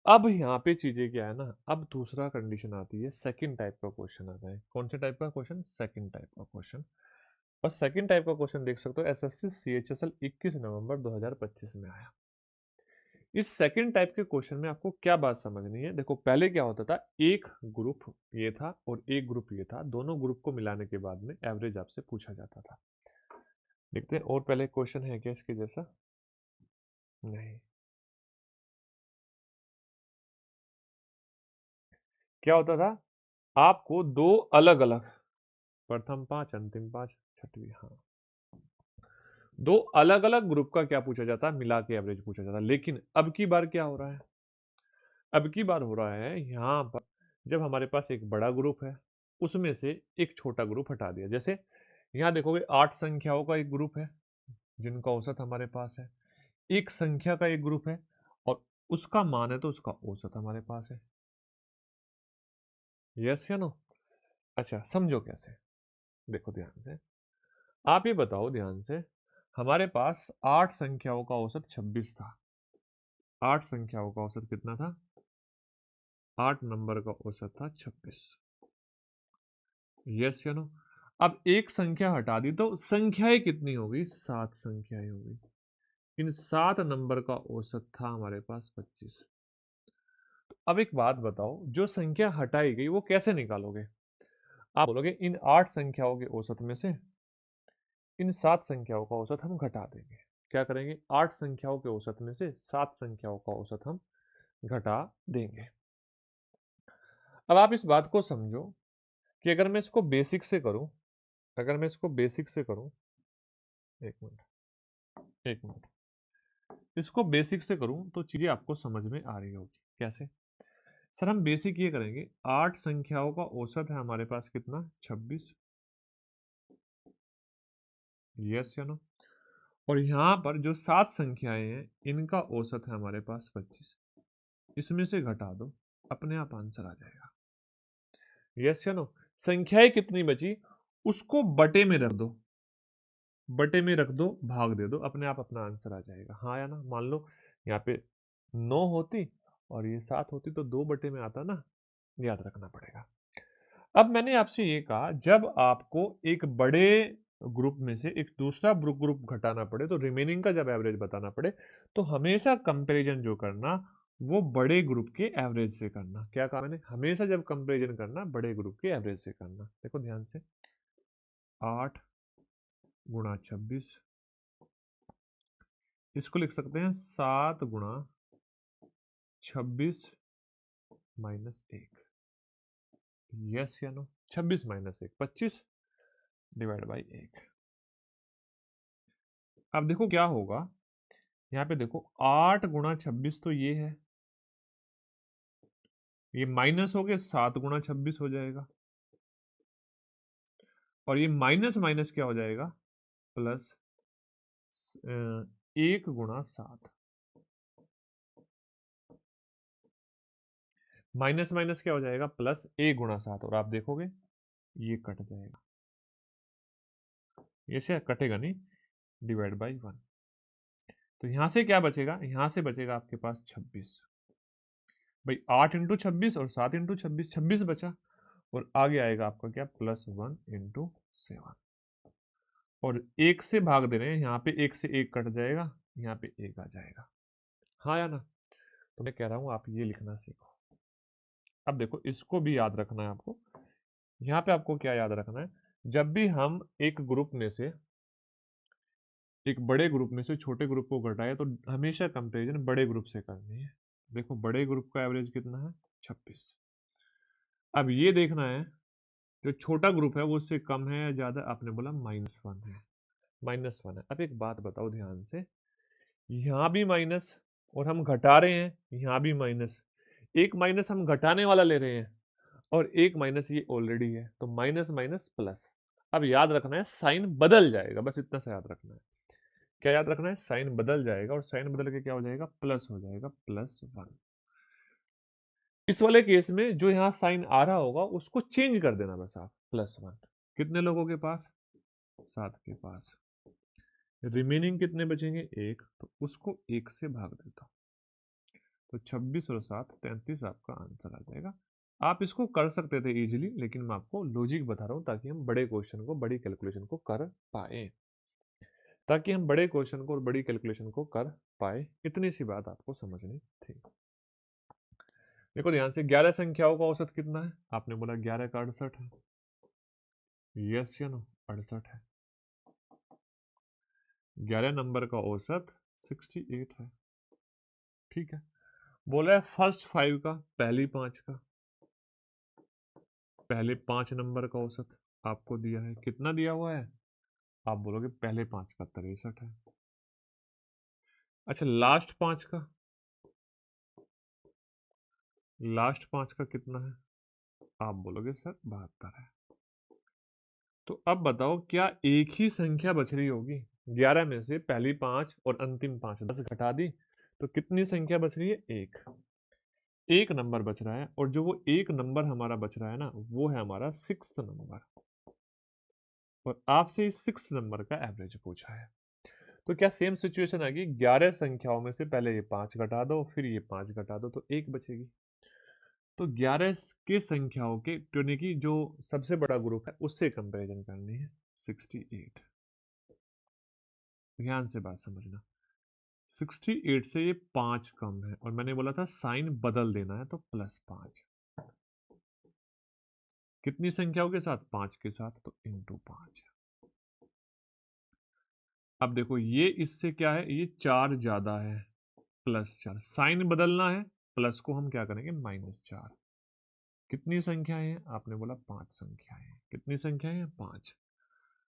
अब यहाँ पे चीजें क्या है ना, अब दूसरा कंडीशन आती है, सेकंड टाइप का क्वेश्चन आता है। कौन से टाइप का क्वेश्चन? सेकंड टाइप का क्वेश्चन। और सेकंड टाइप का क्वेश्चन देख सकते हो, एसएससी सीएचएसएल 21 नवंबर 2025 में आया। इस सेकंड टाइप के क्वेश्चन में आपको क्या बात समझनी है? देखो पहले क्या होता था, एक ग्रुप ये था और एक ग्रुप ये था, दोनों ग्रुप को मिलाने के बाद में एवरेज आपसे पूछा जाता था। देखते हैं और पहले क्वेश्चन है क्या इसके जैसा? नहीं। क्या होता था, आपको दो अलग अलग, प्रथम 5 अंतिम 5 छठवीं, हाँ, दो अलग अलग ग्रुप का क्या पूछा जाता है, मिला के एवरेज पूछा जाता है। लेकिन अब की बार क्या हो रहा है, अब की बार हो रहा है यहाँ पर, जब हमारे पास एक बड़ा ग्रुप है उसमें से एक छोटा ग्रुप हटा दिया। जैसे यहाँ देखोगे 8 संख्याओं का एक ग्रुप है जिनका औसत हमारे पास है, एक संख्या का एक ग्रुप है और उसका मान है तो उसका औसत हमारे पास है। यस या नो? अच्छा समझो कैसे, देखो ध्यान से, आप ये बताओ ध्यान से, हमारे पास 8 संख्याओं का औसत 26 था। 8 संख्याओं का औसत कितना था? 8 नंबर का औसत था 26। यस या नो? अब एक संख्या हटा दी तो संख्याएं कितनी होगी? 7 संख्याएं होगी। इन 7 नंबर का औसत था हमारे पास 25। तो अब एक बात बताओ, जो संख्या हटाई गई वो कैसे निकालोगे? आप बोलोगे इन 8 संख्याओं के औसत में से इन 7 संख्याओं का औसत हम घटा देंगे। क्या करेंगे? 8 संख्याओं के औसत में से 7 संख्याओं का औसत हम घटा देंगे। अब आप इस बात को समझो कि अगर मैं इसको बेसिक से करूं, अगर मैं इसको बेसिक से करूं, एक मिनट, एक मिनट, इसको बेसिक से करूं तो चीजें आपको समझ में आ रही होगी। कैसे? सर हम बेसिक ये करेंगे, 8 संख्याओं का औसत है हमारे पास कितना? 26। यस या नो? और यहां पर जो 7 संख्याएं हैं इनका औसत है हमारे पास 25। इसमें से घटा दो, अपने आप आंसर आ जाएगा। यस या नो? संख्याएं कितनी बची उसको बटे में रख दो, बटे में रख दो, भाग दे दो, अपने आप अपना आंसर आ जाएगा। हाँ या ना? मान लो यहाँ पे 9 होती और ये 7 होती तो 2 बटे में आता ना, याद रखना पड़ेगा। अब मैंने आपसे ये कहा, जब आपको एक बड़े ग्रुप में से एक दूसरा ग्रुप घटाना पड़े तो रिमेनिंग का जब एवरेज बताना पड़े तो हमेशा कंपैरिजन जो करना वो बड़े ग्रुप के एवरेज से करना। क्या कहा मैंने? हमेशा जब कंपैरिजन करना बड़े ग्रुप के एवरेज से करना। देखो ध्यान से, 8 गुणा 26, इसको लिख सकते हैं 7 गुणा 26 माइनस 1। यस या नो? 26 minus 1 25 divide by 1। अब देखो क्या होगा, यहाँ पे देखो 8 गुणा 26 तो ये है, ये माइनस हो गया 7 गुणा 26 हो जाएगा, और ये माइनस माइनस क्या हो जाएगा? प्लस 1 गुणा 7। माइनस माइनस क्या हो जाएगा? प्लस 1 गुणा 7। और आप देखोगे ये कट जाएगा, ये से कटेगा नहीं, डिवाइड बाई 1। तो यहां से क्या बचेगा? यहां से बचेगा आपके पास 26। भाई 8 इंटू 26 और 7 इंटू 26, 26 बचा। और आगे आएगा आपका क्या? Plus 1 into 7। और 1 से भाग दे रहे हैं, यहाँ पे 1 से 1 कट जाएगा, यहाँ पे 1 आ जाएगा। हाँ या ना? तो मैं कह रहा हूं आप ये लिखना सीखो। अब देखो इसको भी याद रखना है आपको। यहाँ पे आपको क्या याद रखना है? जब भी हम एक ग्रुप में से, एक बड़े ग्रुप में से छोटे ग्रुप को घटाए तो हमेशा कंपैरिजन बड़े ग्रुप से करनी है। देखो बड़े ग्रुप का एवरेज कितना है? 26। अब ये देखना है जो छोटा ग्रुप है वो उससे कम है या ज्यादा? आपने बोला -1 है, -1 है। अब एक बात बताओ ध्यान से, यहाँ भी माइनस और हम घटा रहे हैं, यहाँ भी माइनस। एक माइनस हम घटाने वाला ले रहे हैं और एक माइनस ये ऑलरेडी है, तो माइनस माइनस प्लस। अब याद रखना है साइन बदल जाएगा, बस इतना सा याद रखना है। क्या याद रखना है? साइन बदल जाएगा, और साइन बदल के क्या हो जाएगा? प्लस हो जाएगा, +1। इस वाले केस में जो यहाँ साइन आ रहा होगा उसको चेंज कर देना बस आप, +1। कितने लोगों के पास? 7 के पास। रिमेनिंग कितने बचेंगे? 1, तो उसको 1 से भाग देता हूं, तो 26 और 7 33 आपका आंसर आ जाएगा। आप इसको कर सकते थे इजीली, लेकिन मैं आपको लॉजिक बता रहा हूं ताकि हम बड़े क्वेश्चन को, बड़ी कैलकुलेशन को कर पाए, ताकि हम बड़े क्वेश्चन को और बड़ी कैलकुलेशन को कर पाए। इतनी सी बात आपको समझनी थी। देखो ध्यान से, 11 संख्याओं का औसत कितना है? आपने बोला 11 का 68 है। यस या नो? 68 है। 11 नंबर का औसत 68 है। ठीक है। बोला है फर्स्ट 5 का, पहली 5 का, पहले 5 नंबर का औसत आपको दिया है। कितना दिया हुआ है? आप बोलोगे पहले 5 का 63 है। अच्छा लास्ट 5 का, लास्ट 5 का कितना है? आप बोलोगे सर 72 है। तो अब बताओ क्या एक ही संख्या बच रही होगी? 11 में से पहली 5 और अंतिम 5 10 घटा दी तो कितनी संख्या बच रही है? एक नंबर बच रहा है, और जो वो एक नंबर हमारा बच रहा है ना वो है हमारा 6th नंबर, और आपसे इस 6 नंबर का एवरेज पूछा है। तो क्या सेम सिचुएशन आएगी? 11 संख्याओं में से पहले ये 5 घटा दो, फिर ये 5 घटा दो, तो 1 बचेगी। तो 11 के संख्याओं के यानी कि जो सबसे बड़ा ग्रुप है उससे कंपैरिजन करनी है 68। ध्यान से बात समझना, 68 से ये 5 कम है और मैंने बोला था साइन बदल देना है तो +5। कितनी संख्याओं के साथ? 5 के साथ, तो इंटू 5। अब देखो ये इससे क्या है, ये 4 ज्यादा है, +4। साइन बदलना है, प्लस को हम क्या करेंगे -4। कितनी संख्याएं हैं? आपने बोला 5 संख्याएं हैं। कितनी संख्याएं हैं? 5।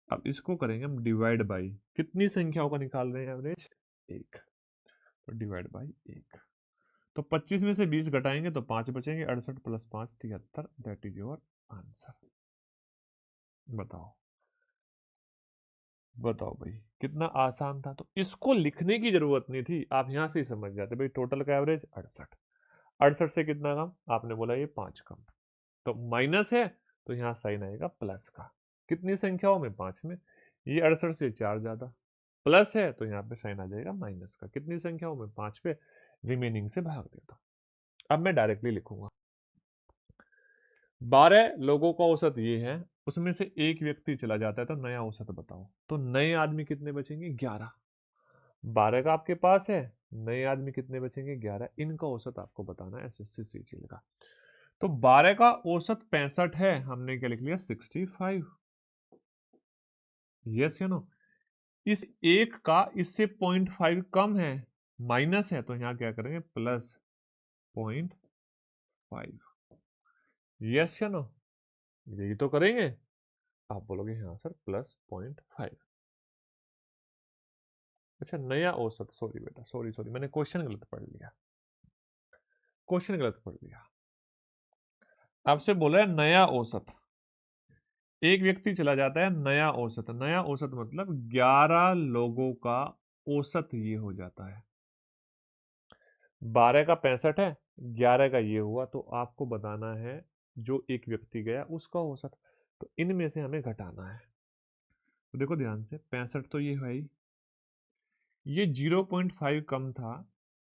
अब इसको करेंगे हम डिवाइड बाई, कितनी संख्याओं का निकाल रहे हैं एवरेज? 1। तो डिवाइड बाई 1। तो 25 में से 20 घटाएंगे तो 5 बचेंगे, 68 + 5 73। That is your answer. बताओ बताओ भाई, कितना आसान था। तो इसको लिखने की जरूरत नहीं थी, आप यहां से ही समझ जाते भाई। टोटल का एवरेज 68, 68 से कितना कम? आपने बोला ये 5 कम, तो माइनस है तो यहाँ साइन आएगा प्लस का। कितनी संख्याओं में? 5 में। ये 68 से 4 ज्यादा, प्लस है तो यहाँ पे साइन आ जाएगा माइनस का। कितनी संख्याओं में? 5 पे। रिमेनिंग से भाग देता। अब मैं डायरेक्टली लिखूंगा, 12 लोगों का औसत ये है, उसमें से एक व्यक्ति चला जाता है तो नया औसत बताओ। तो नए आदमी कितने बचेंगे? 11। 12 का आपके पास है, नए आदमी कितने बचेंगे? 11। इनका औसत आपको बताना है एसएससी सीजीएल का। तो 12 का औसत 65 है, हमने क्या लिख लिया? 65। यस या नो? इस एक का इससे 0.5 कम है, माइनस है, तो यहां क्या करेंगे? +0.5। यस या नो? यही तो करेंगे। आप बोलोगे हाँ सर +0.5। अच्छा, नया औसत, सॉरी बेटा, सॉरी सॉरी, मैंने क्वेश्चन गलत पढ़ लिया, क्वेश्चन गलत पढ़ लिया। आपसे बोला है नया औसत, एक व्यक्ति चला जाता है, नया औसत। नया औसत मतलब 11 लोगों का औसत ये हो जाता है। 12 का 65 है, 11 का ये हुआ, तो आपको बताना है जो एक व्यक्ति गया उसका औसत। तो इनमें से हमें घटाना है। तो देखो ध्यान से, 65 तो ये है ही, ये 0.5 कम था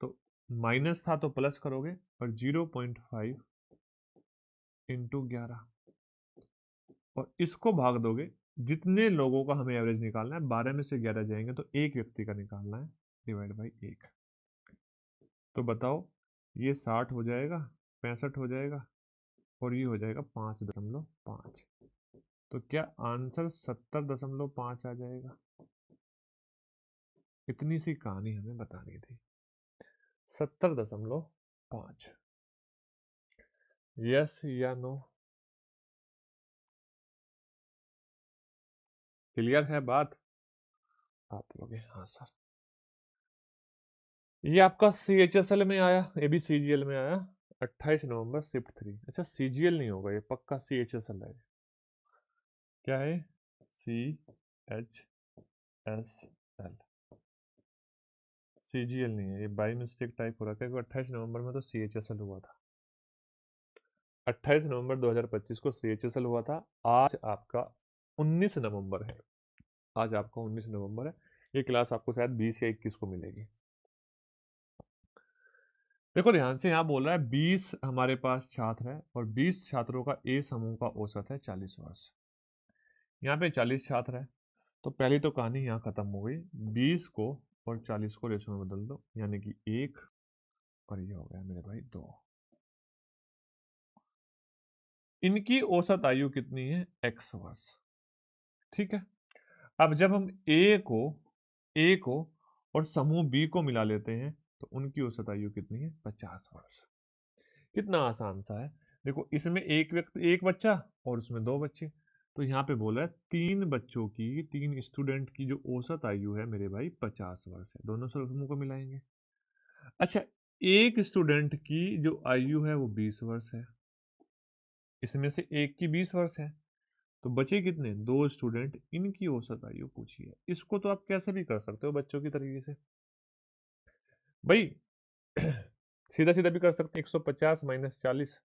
तो माइनस था तो प्लस करोगे, और 0.5 इंटू 11 और इसको भाग दोगे। जितने लोगों का हमें एवरेज निकालना है, 12 में से 11 जाएंगे तो एक व्यक्ति का निकालना है, डिवाइड बाई 1। तो बताओ, ये 60 हो जाएगा, 65 हो जाएगा और ये हो जाएगा 5.5। तो क्या आंसर 70.5 आ जाएगा? इतनी सी कहानी हमें बतानी थी, 70.5। यस या नो? क्लियर है बात? आप बोलोगे हाँ सर। ये आपका CHSL में आया, ये भी CGL में आया, 28 नवंबर शिफ्ट 3। अच्छा, CGL नहीं होगा, ये पक्का CHSL है। क्या है? CHSL, CGL नहीं है, ये बाई मिस्टेक टाइप हो रहा है, क्योंकि 28 नवंबर में तो CHSL हुआ था। 28 नवंबर 2025 को CHSL हुआ था। आज आपका 19 नवंबर है, आज आपका 19 नवंबर है। ये क्लास आपको शायद 20 या 21 को मिलेगी। देखो ध्यान से, यहाँ बोल रहा है 20 हमारे पास छात्र हैं और 20 छात्रों का ए समूह का औसत है 40 वर्ष। यहाँ पे 40 छात्र हैं, तो पहली तो कहानी यहाँ खत्म हो गई। 20 को और 40 को रेशो में बदल दो, यानी कि 1 और ये हो गया मेरे भाई 2। इनकी औसत आयु कितनी है? x वर्ष। ठीक है, अब जब हम ए को और समूह बी को मिला लेते हैं तो उनकी औसत आयु कितनी है? 50 वर्ष। कितना आसान सा है। देखो, इसमें एक व्यक्ति, एक बच्चा और उसमें 2 बच्चे, तो यहाँ पे बोला है 3 बच्चों की, 3 स्टूडेंट की जो औसत आयु है मेरे भाई 50 वर्ष है। दोनों समूह को मिलाएंगे। अच्छा, एक स्टूडेंट की जो आयु है वो 20 वर्ष है, इसमें से एक की 20 वर्ष है, तो बचे कितने? 2 स्टूडेंट। इनकी औसत आयु पूछी है। इसको तो आप कैसे भी कर सकते हो बच्चों की तरीके से भाई। सीधा सीधा भी कर सकते हैं। 150 माइनस 40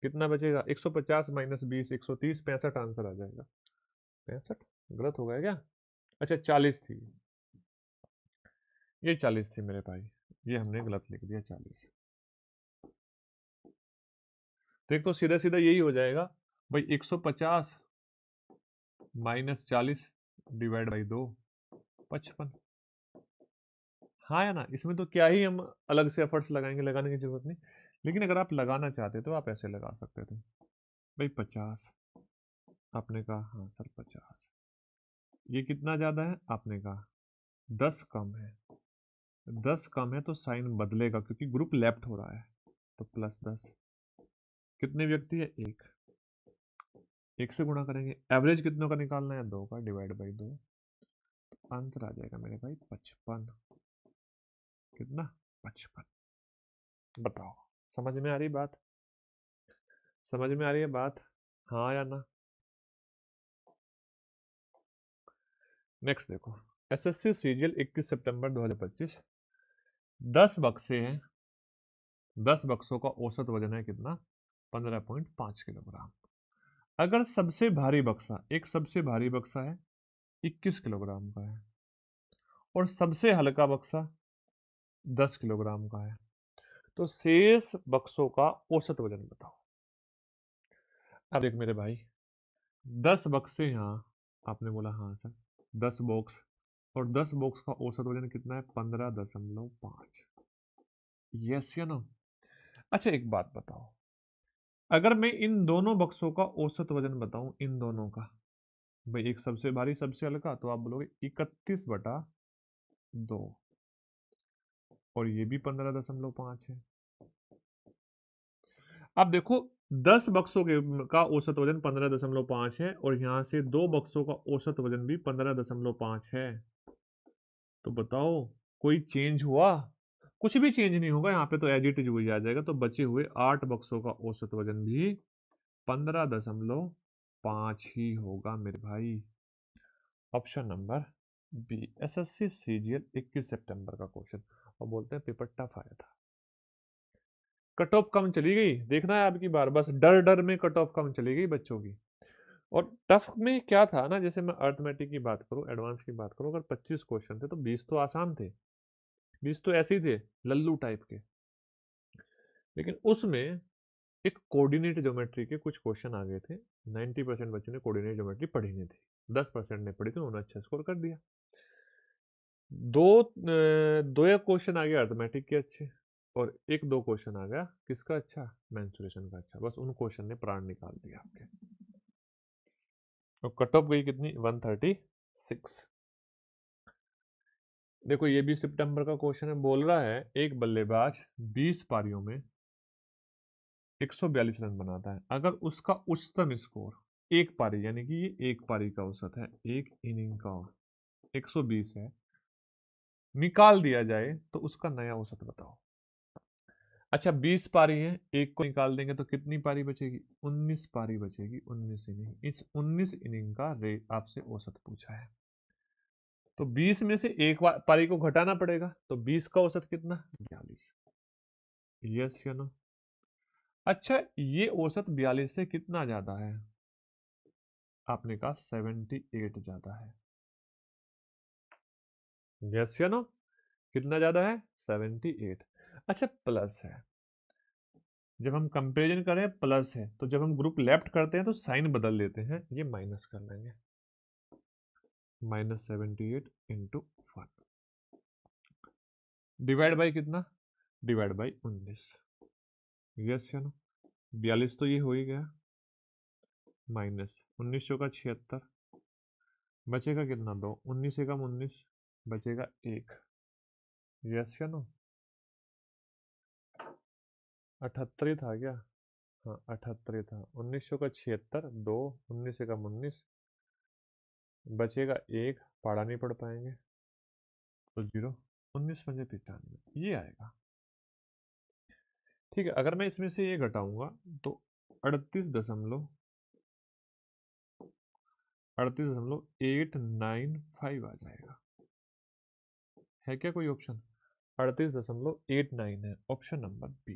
कितना बचेगा? 150 माइनस 20 130, 65 आंसर आ जाएगा। 65 गलत हो गया क्या? अच्छा, 40 थी, ये 40 थी मेरे भाई, ये हमने गलत लिख दिया 40। तो एक तो सीधा सीधा यही हो जाएगा भाई 150 माइनस 40 डिवाइड बाई 2 55। हाँ या ना, इसमें तो क्या ही हम अलग से एफर्ट्स लगाएंगे, लगाने की जरूरत नहीं। लेकिन अगर आप लगाना चाहते तो आप ऐसे लगा सकते थे भाई 50। आपने कहा हाँ सर 50, ये कितना ज्यादा है, आपने कहा 10 कम है। 10 कम है तो साइन बदलेगा क्योंकि ग्रुप लेफ्ट हो रहा है, तो +10। कितने व्यक्ति है, एक। एक से गुणा करेंगे, एवरेज कितनों का निकालना है, 2 का, डिवाइड बाई 2। आंसर आ जाएगा मेरे भाई 55। कितना, 55। बताओ, समझ में आ रही बात, समझ में आ रही है बात, हाँ या ना। नेक्स्ट देखो, एसएससी सीजीएल 21 सितंबर 2025। 10 बक्से हैं, 10 बक्सों का औसत वजन है कितना, 15.5 किलोग्राम। अगर सबसे भारी बक्सा, एक सबसे भारी बक्सा है 21 किलोग्राम का है और सबसे हल्का बक्सा 10 किलोग्राम का है, तो शेष बक्सों का औसत वजन बताओ। अब देख मेरे भाई, 10 बक्से यहाँ, आपने बोला हाँ सर 10 बॉक्स, और 10 बॉक्स का औसत वजन कितना है, 15.5। यस या नो। अच्छा एक बात बताओ, अगर मैं इन दोनों बक्सों का औसत वजन बताऊं, इन दोनों का, भाई एक सबसे भारी सबसे हल्का, तो आप बोलोगे 31/2, और ये भी 15.5 है। अब देखो 10 बक्सों के का औसत वजन 15.5 है और यहां से 2 बक्सों का औसत वजन भी 15.5 है, तो बताओ कोई चेंज हुआ, कुछ भी चेंज नहीं होगा, यहाँ पे तो एज इट इज वही आ जाएगा। तो बचे हुए 8 बक्सों का औसत वजन भी 15.5 ही होगा मेरे भाई। Option number B, SSC CGL 21 सितंबर का क्वेश्चन, और बोलते हैं पेपर टफ आया था। कट ऑफ कम चली गई, देखना है आपकी बार, बस डर डर में कट ऑफ कम चली गई बच्चों की। और टफ में क्या था ना, जैसे मैं अर्थमेटिक की बात करूं, एडवांस की बात करूं, अगर 25 क्वेश्चन थे तो 20 तो आसान थे, 20 तो ऐसे ही थे लल्लू टाइप के। लेकिन उसमें एक कोऑर्डिनेट ज्योमेट्री के कुछ क्वेश्चन आ गए थे, 90% बच्चों ने कोऑर्डिनेट ज्योमेट्री पढ़ी नहीं थी, 10% ने पढ़ी थी, उन्होंने अच्छा स्कोर कर दिया। दो एक क्वेश्चन आ गया अर्थमेटिक के अच्छे, और एक दो क्वेश्चन आ गया किसका अच्छा, मेंसुरेशन का अच्छा, बस उन क्वेश्चन ने प्राण निकाल दिया आपके। और कट ऑफ गई कितनी, 136। देखो ये भी सितंबर का क्वेश्चन है, बोल रहा है एक बल्लेबाज 20 पारियों में 142 रन बनाता है, अगर उसका उच्चतम स्कोर एक पारी, यानी कि ये एक पारी का औसत है, एक इनिंग का 120 है, निकाल दिया जाए तो उसका नया औसत बताओ। अच्छा 20 पारी है, एक को निकाल देंगे तो कितनी पारी बचेगी, 19 पारी बचेगी, 19 इनिंग। इस 19 इनिंग का रेट आपसे औसत पूछा है, तो 20 में से एक पारी को घटाना पड़ेगा, तो 20 का औसत कितना, 42। यस या नो। अच्छा ये औसत 42 से कितना ज्यादा है, आपने कहा 78 ज्यादा है। यस या नो, कितना ज्यादा है, 78। अच्छा प्लस है, जब हम कंपेरिजन करें प्लस है, तो जब हम ग्रुप लेफ्ट करते हैं तो साइन बदल लेते हैं, ये माइनस कर लेंगे, -78 इंटू 1 डिवाइड बाई कितना, डिवाइड बाई 19। यस या नो, 42 तो ये हो ही गया, -19 का 76, बचेगा कितना, 2, 19 से कम 19, बचेगा 1। यस या नो, 78 ही था क्या, हाँ 78 था, 1900 का 76, 2, 19 से कम 19, बचेगा 1, पढ़ा नहीं पढ़ पाएंगे तो 0, 19 पंजे 95, ये आएगा। ठीक है, अगर मैं इसमें से ये घटाऊंगा तो 38.895 आ जाएगा। है क्या कोई ऑप्शन, 38.89 है, ऑप्शन नंबर बी।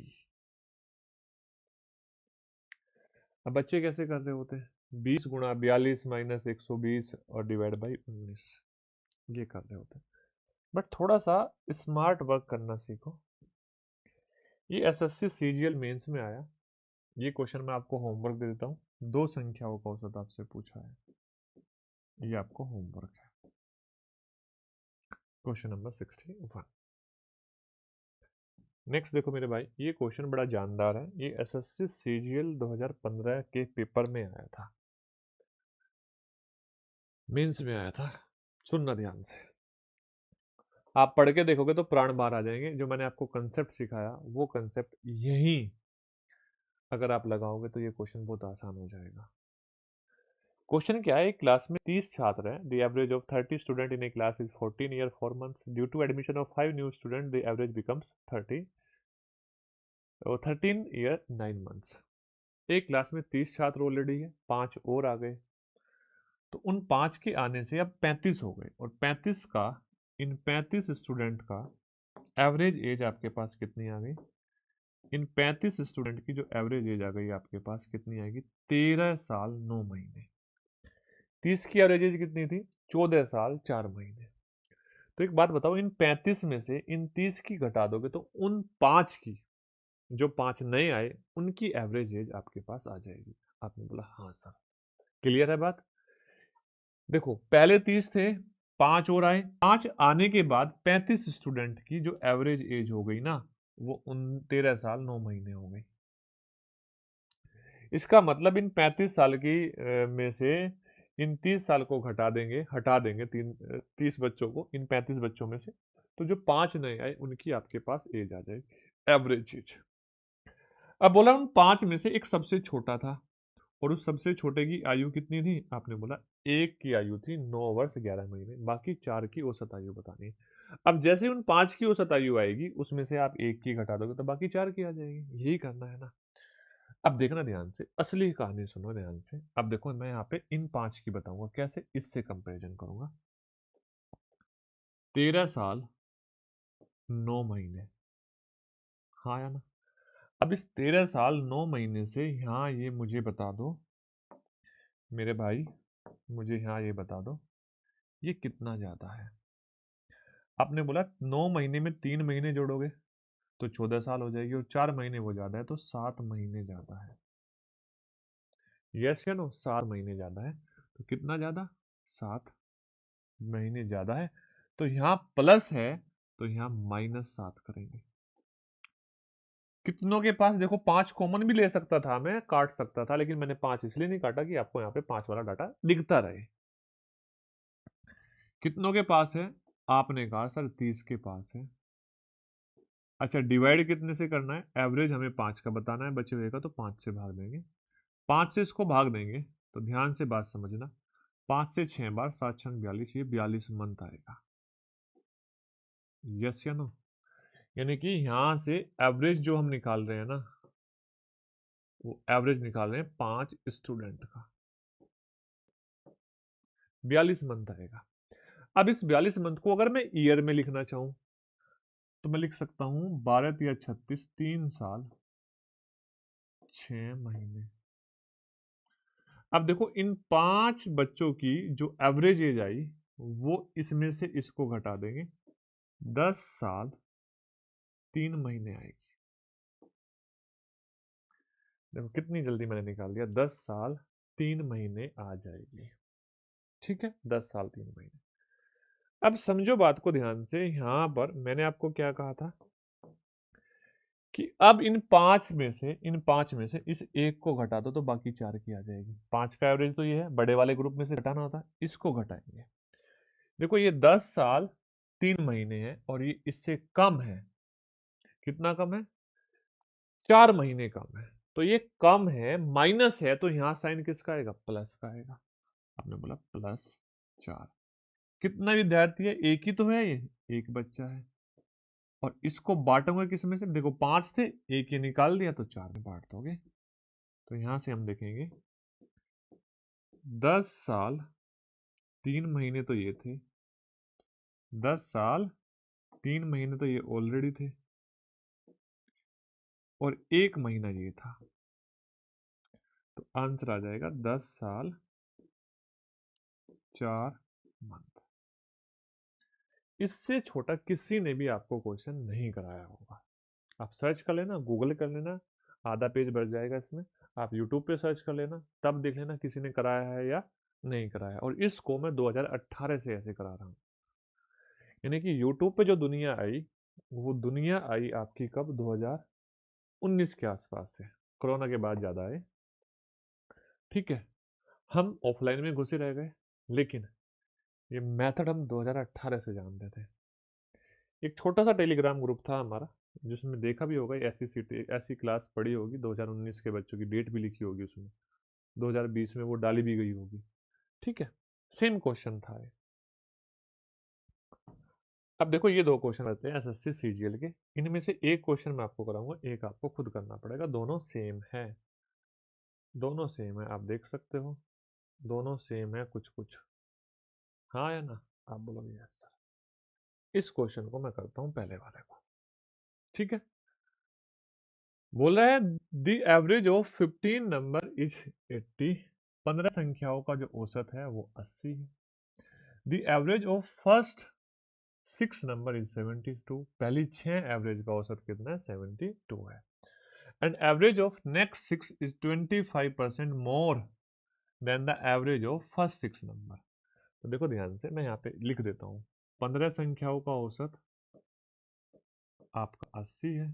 अब बच्चे कैसे कर रहे होते हैं, 20 गुणा 42 माइनस 120 और डिवाइड बाई 19, ये कर रहे होते हैं। बट थोड़ा सा स्मार्ट वर्क करना सीखो। ये एसएससी सीजीएल मेंस में आया, ये क्वेश्चन मैं आपको होमवर्क दे देता हूँ। 2 संख्याओं का औसत आपसे पूछा है, ये आपको होमवर्क है। Question number 61। नेक्स्ट देखो मेरे भाई, ये क्वेश्चन बड़ा जानदार है। ये एसएससी सीजीएल 2015 के पेपर में आया था, मेंस में आया था। सुनना ध्यान से, आप पढ़ के देखोगे तो प्राण बाहर आ जाएंगे। जो मैंने आपको कंसेप्ट सिखाया वो कंसेप्ट यही अगर आप लगाओगे तो ये क्वेश्चन बहुत आसान हो जाएगा। क्वेश्चन क्या है, एक क्लास में 30 छात्र हैं। The average of 30 student in a class is 14 year 4 months. Due to admission of 5 new student the average becomes 30 और 13 ईयर 9 मंथ्स। एक क्लास में 30 छात्र ऑलरेडी है, 5 और आ गए, तो उन 5 के आने से अब 35 हो गए। और 35 का, इन 35 स्टूडेंट का एवरेज एज आपके पास कितनी आ गई? इन 35 स्टूडेंट की जो एवरेज एज आ गई आपके पास कितनी आएगी? 13 साल 9 महीने। 30 की एवरेज एज कितनी थी? 14 साल 4 महीने। तो एक बात बताओ, इन 35 में से इन 30 की घटा दोगे तो उन 5 की, जो 5 नए आए, उनकी एवरेज एज आपके पास आ जाएगी। आपने बोला हाँ सर। क्लियर है बात? देखो पहले 30 थे, 5 और आए, 5 आने के बाद 35 स्टूडेंट की जो एवरेज एज हो गई ना, वो 13 साल 9 महीने हो गई। इसका मतलब इन 35 साल की में से इन 30 साल को हटा देंगे 30 बच्चों को इन 35 बच्चों में से, तो जो 5 नए आए उनकी आपके पास एज आ जाएगी, एवरेज एज। अब बोला उन 5 में से एक सबसे छोटा था, और उस सबसे छोटे की आयु कितनी थी? आपने बोला एक की आयु थी 9 वर्ष 11 महीने, बाकी 4 की औसत आयु बतानी है। अब जैसे उन 5 की औसत आयु आएगी, उसमें से आप एक की घटा दोगे तो बाकी 4 की आ जाएगी। यही करना है ना। अब देखना ध्यान से, असली कहानी सुनो ध्यान से। अब देखो मैं यहाँ पे इन 5 की बताऊंगा कैसे, इससे कंपैरिजन करूंगा। 13 साल 9 महीने, हाँ या ना? अब इस 13 साल 9 महीने से यहाँ ये मुझे बता दो मेरे भाई, मुझे यहाँ ये बता दो ये कितना ज्यादा है। आपने बोला 9 महीने में 3 महीने जोड़ोगे तो 14 साल हो जाएगी, और 4 महीने वो ज्यादा है तो 7 महीने ज्यादा है। यस या नो? 7 महीने ज्यादा है। तो कितना ज्यादा? 7 महीने ज्यादा है। तो यहाँ प्लस है, तो यहाँ -7 करेंगे। कितनों के पास? देखो 5 कॉमन भी ले सकता था, मैं काट सकता था, लेकिन मैंने 5 इसलिए नहीं काटा कि आपको यहाँ पे 5 वाला डाटा दिखता रहे। कितनों के पास है? आपने कहा सर 30 के पास है। अच्छा, डिवाइड कितने से करना है? एवरेज हमें 5 का बताना है, बचे हुए का तो 5 से भाग देंगे। 5 से इसको भाग देंगे तो ध्यान से बात समझना, 5 से 6 बार 7 छंग 42, ये 42 मंथ आएगा। यस या नो? यानी कि यहां से एवरेज जो हम निकाल रहे हैं ना, वो एवरेज निकाल रहे हैं 5 स्टूडेंट का, 42 मंथ आएगा। अब इस 42 मंथ को अगर मैं ईयर में लिखना चाहूं तो मैं लिख सकता हूं 12 या 36, 3 साल 6 महीने। अब देखो इन 5 बच्चों की जो एवरेज एज आई, वो इसमें से इसको घटा देंगे, 10 साल 3 महीने आएगी। देखो कितनी जल्दी मैंने निकाल दिया, 10 साल 3 महीने आ जाएगी। ठीक है, 10 साल 3 महीने। अब समझो बात को ध्यान से, यहां पर मैंने आपको क्या कहा था कि अब इन 5 में से इस एक को घटा दो तो बाकी 4 की आ जाएगी। 5 का एवरेज तो ये है, बड़े वाले ग्रुप में से घटाना होता है, इसको घटाएंगे। देखो ये 10 साल 3 महीने है और ये इससे कम है। कितना कम है? 4 महीने कम है। तो ये कम है, माइनस है, तो यहां साइन किसका आएगा? प्लस का आएगा। आपने बोला +4। कितना विद्यार्थी है? एक ही तो है, ये एक बच्चा है। और इसको बांटूंगा किस में से? देखो 5 थे, एक ये निकाल दिया तो 4 में बांट दोगे। तो यहां से हम देखेंगे 10 साल 3 महीने तो ये थे, 10 साल 3 महीने तो ये ऑलरेडी थे, और 1 महीना ये था। तो आंसर आ जाएगा 10 साल 4 मंथ। इससे छोटा किसी ने भी आपको क्वेश्चन नहीं कराया होगा। आप सर्च कर लेना, गूगल कर लेना, आधा पेज बढ़ जाएगा इसमें। आप यूट्यूब पे सर्च कर लेना, तब देख लेना किसी ने कराया है या नहीं कराया। और इसको मैं 2018 से ऐसे करा रहा हूँ। यानी कि यूट्यूब पे जो दुनिया आई, वो दुनिया आई आपकी कब, 2019 के आसपास से, कोरोना के बाद ज़्यादा आए। ठीक है, हम ऑफलाइन में घुसे रह गए, लेकिन ये मेथड हम 2018 से जानते थे। एक छोटा सा टेलीग्राम ग्रुप था हमारा, जिसमें देखा भी होगा, ऐसी क्लास पढ़ी होगी 2019 के बच्चों की, डेट भी लिखी होगी उसमें, 2020 में वो डाली भी गई होगी। ठीक है, सेम क्वेश्चन था ये। अब देखो ये दो क्वेश्चन रहते हैं एसएससी सीजीएल के, इनमें से एक क्वेश्चन मैं आपको कराऊंगा, एक आपको खुद करना पड़ेगा। दोनों सेम है, दोनों सेम है, आप देख सकते हो, दोनों सेम है कुछ कुछ। हाँ या ना, आप बोलोगे यस सर। इस क्वेश्चन को मैं करता हूं पहले वाले को। ठीक है, बोल रहा है the average of 15 number is 80। 15 संख्याओं का जो औसत है वो 80 है। The average of first 6 number is 72। पहली 6 एवरेज का औसत कितना है, 72 है। And average of next 6 is 25% more than the average of first 6 number. तो देखो ध्यान से, मैं यहाँ पे लिख देता हूँ। 15 संख्याओं का औसत आपका 80 है,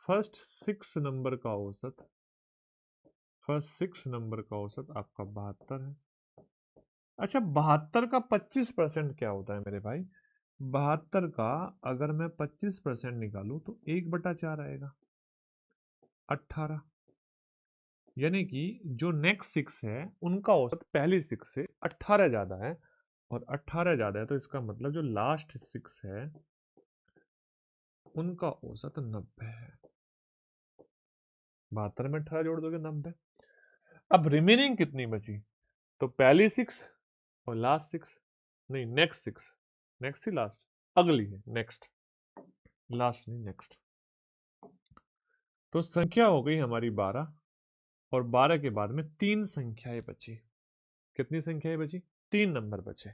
फर्स्ट 6 नंबर का औसत, फर्स्ट 6 नंबर का औसत आपका 72 है। अच्छा, 72 का 25% क्या होता है मेरे भाई? 72 का अगर मैं 25% निकालूं तो 1/4 आएगा, 18। यानी कि जो नेक्स्ट 6 है उनका औसत पहली 6 से 18 ज्यादा है, और 18 ज्यादा है तो इसका मतलब जो लास्ट 6 है उनका औसत 90 है। 72 में 18 जोड़ दोगे 90। अब रिमेनिंग कितनी बची? तो पहली 6 और लास्ट 6, नहीं नेक्स्ट 6, नेक्स्ट ही लास्ट, अगली है नेक्स्ट, लास्ट नहीं नेक्स्ट। तो संख्या हो गई हमारी 12, और 12 के बाद में 3 संख्याएं बची। कितनी संख्याएं बची? 3 नंबर बचे।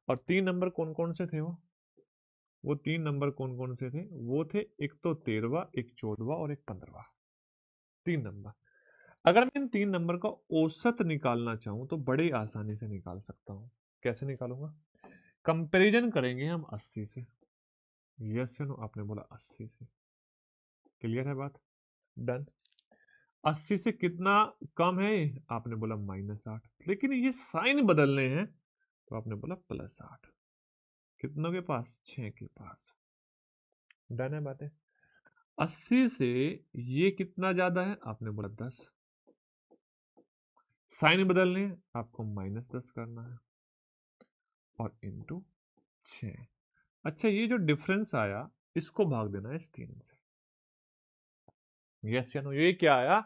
और 3 नंबर कौन कौन से थे? वो 3 नंबर कौन कौन से थे? वो थे एक तो 13वां, एक 14वां और एक 15वां। 3 नंबर। अगर मैं इन 3 नंबर का औसत निकालना चाहूं तो बड़ी आसानी से निकाल सकता हूं। कैसे निकालूंगा? कंपैरिजन करेंगे हम 80 से। यस या नो? आपने बोला 80 से। क्लियर है बात? डन। 80 से कितना कम है? आपने बोला -8। लेकिन ये साइन बदलने हैं तो आपने बोला +8। कितनों के पास? 6 के पास। डन है बातें? 80 से ये कितना ज्यादा है? आपने बोला 10। साइन बदलने हैं, आपको -10 करना है और इंटू 6। अच्छा, ये जो डिफरेंस आया इसको भाग देना है इस 3 से। यस या नो? ये क्या आया?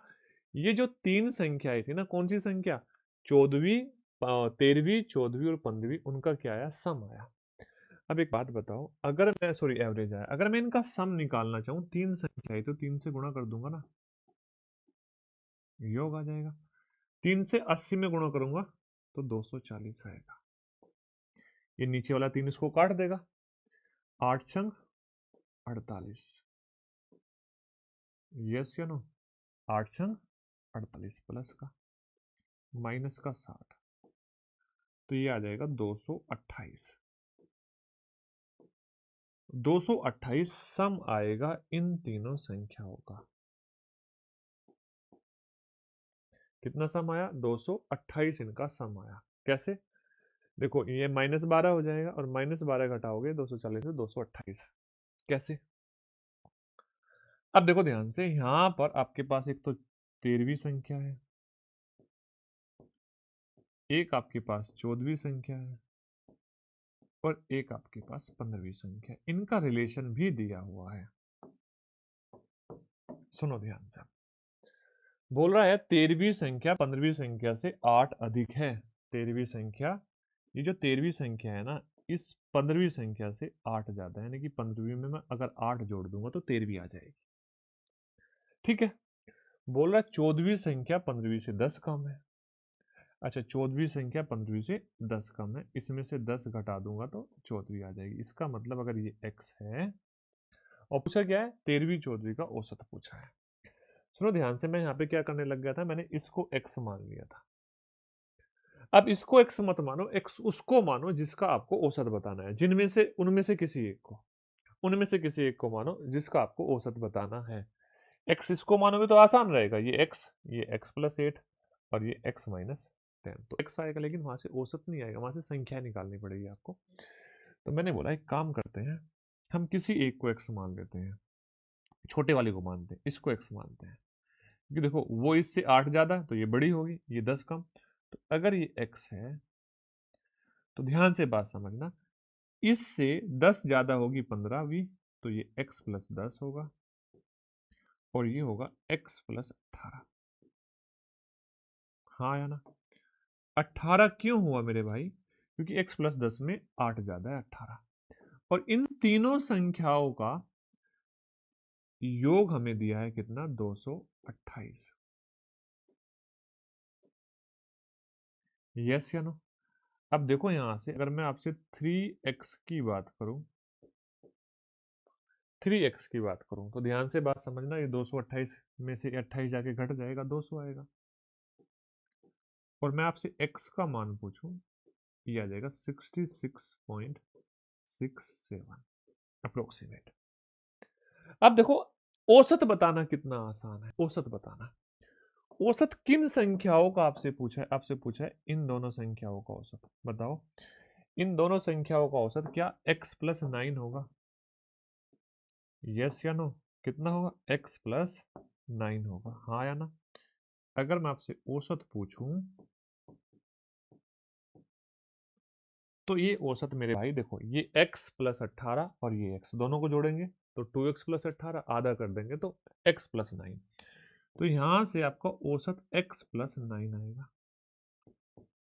ये जो 3 संख्या आई थी ना, कौन सी संख्या? 14वीं, 13वीं, 14वीं और 15वीं, उनका क्या आया? सम आया। अब एक बात बताओ, अगर मैं, सॉरी एवरेज आया, अगर मैं इनका सम निकालना चाहूं, 3 संख्या आई तो 3 से गुणा कर दूंगा ना, योग आ जाएगा। 3 से 80 में गुणा करूंगा तो 240 आएगा। ये नीचे वाला 3 इसको काट देगा, 8 छंग 48। यस या नो? 8 छंग 48 प्लस का माइनस का 60, तो ये आ जाएगा 228। 228 सम आएगा इन तीनों संख्याओं का। कितना सम आया? 228 इनका सम आया। कैसे? देखो ये -12 हो जाएगा, और -12 घटाओगे 240 से 228। कैसे? अब देखो ध्यान से, यहां पर आपके पास एक तो 13वीं संख्या है, एक आपके पास 14वीं संख्या है, और एक आपके पास 15वीं संख्या। इनका रिलेशन भी दिया हुआ है। सुनो ध्यान से, बोल रहा है 13वीं संख्या 15वीं संख्या से 8 अधिक है। 13वीं संख्या, ये जो 13वीं संख्या है ना, इस 15वीं संख्या से 8 ज्यादा है। यानी कि 15वीं में मैं अगर 8 जोड़ दूंगा तो 13वीं आ जाएगी। ठीक है, बोल रहा है 14वीं संख्या 15वीं से 10 कम है। अच्छा, 14वीं संख्या 15वीं से 10 कम है, इसमें से 10 घटा दूंगा तो 14वीं आ जाएगी। इसका मतलब अगर ये x है, और पूछा क्या है? 13वीं 14वीं का औसत पूछा है। सुनो ध्यान से, मैं यहाँ पे क्या करने लग गया था, मैंने इसको x मान लिया था। अब इसको x मत मानो, x उसको मानो जिसका आपको औसत बताना है, जिनमें से उनमें से किसी एक को, उनमें से किसी एक को मानो जिसका आपको औसत बताना है। x इसको मानोगे तो आसान रहेगा, ये x प्लस 8 और ये x माइनस 10, तो x आएगा, लेकिन वहां से औसत नहीं आएगा, वहां से संख्या निकालनी पड़ेगी आपको। तो मैंने बोला एक काम करते हैं, हम किसी एक को x मान लेते हैं, छोटे वाले को मानते हैं, इसको x मानते हैं, क्योंकि देखो वो इससे 8 ज्यादा तो ये बड़ी होगी, ये 10 कम। तो अगर ये x है तो ध्यान से बात समझना, इससे 10 ज्यादा होगी 15वीं, तो ये x प्लस 10 होगा और ये होगा x प्लस 18। हाँ या ना? 18 क्यों हुआ मेरे भाई? क्योंकि x प्लस 10 में 8 ज्यादा है 18, और इन तीनों संख्याओं का योग हमें दिया है कितना? 228। यस या नो? अब देखो यहां से अगर मैं आपसे 3x की बात करूं, 3x की बात करूं तो ध्यान से बात समझना, ये 228 में से 28 जाके घट जाएगा, 200 आएगा। और मैं आपसे x का मान पूछूं, ये आ जाएगा 66.67 अप्रोक्सीमेट। अब देखो औसत बताना कितना आसान है, औसत बताना। औसत किन संख्याओं का आपसे पूछा है? आपसे पूछा है इन दोनों संख्याओं का औसत बताओ। इन दोनों संख्याओं का औसत क्या x प्लस 9 होगा? यस या नो? कितना होगा? x प्लस 9 होगा, हाँ या ना? अगर मैं आपसे औसत पूछूं तो ये औसत मेरे भाई देखो, ये x प्लस 18 और ये x दोनों को जोड़ेंगे तो 2x प्लस 18, आधा कर देंगे तो x प्लस 9। तो यहां से आपका औसत x प्लस 9 आएगा,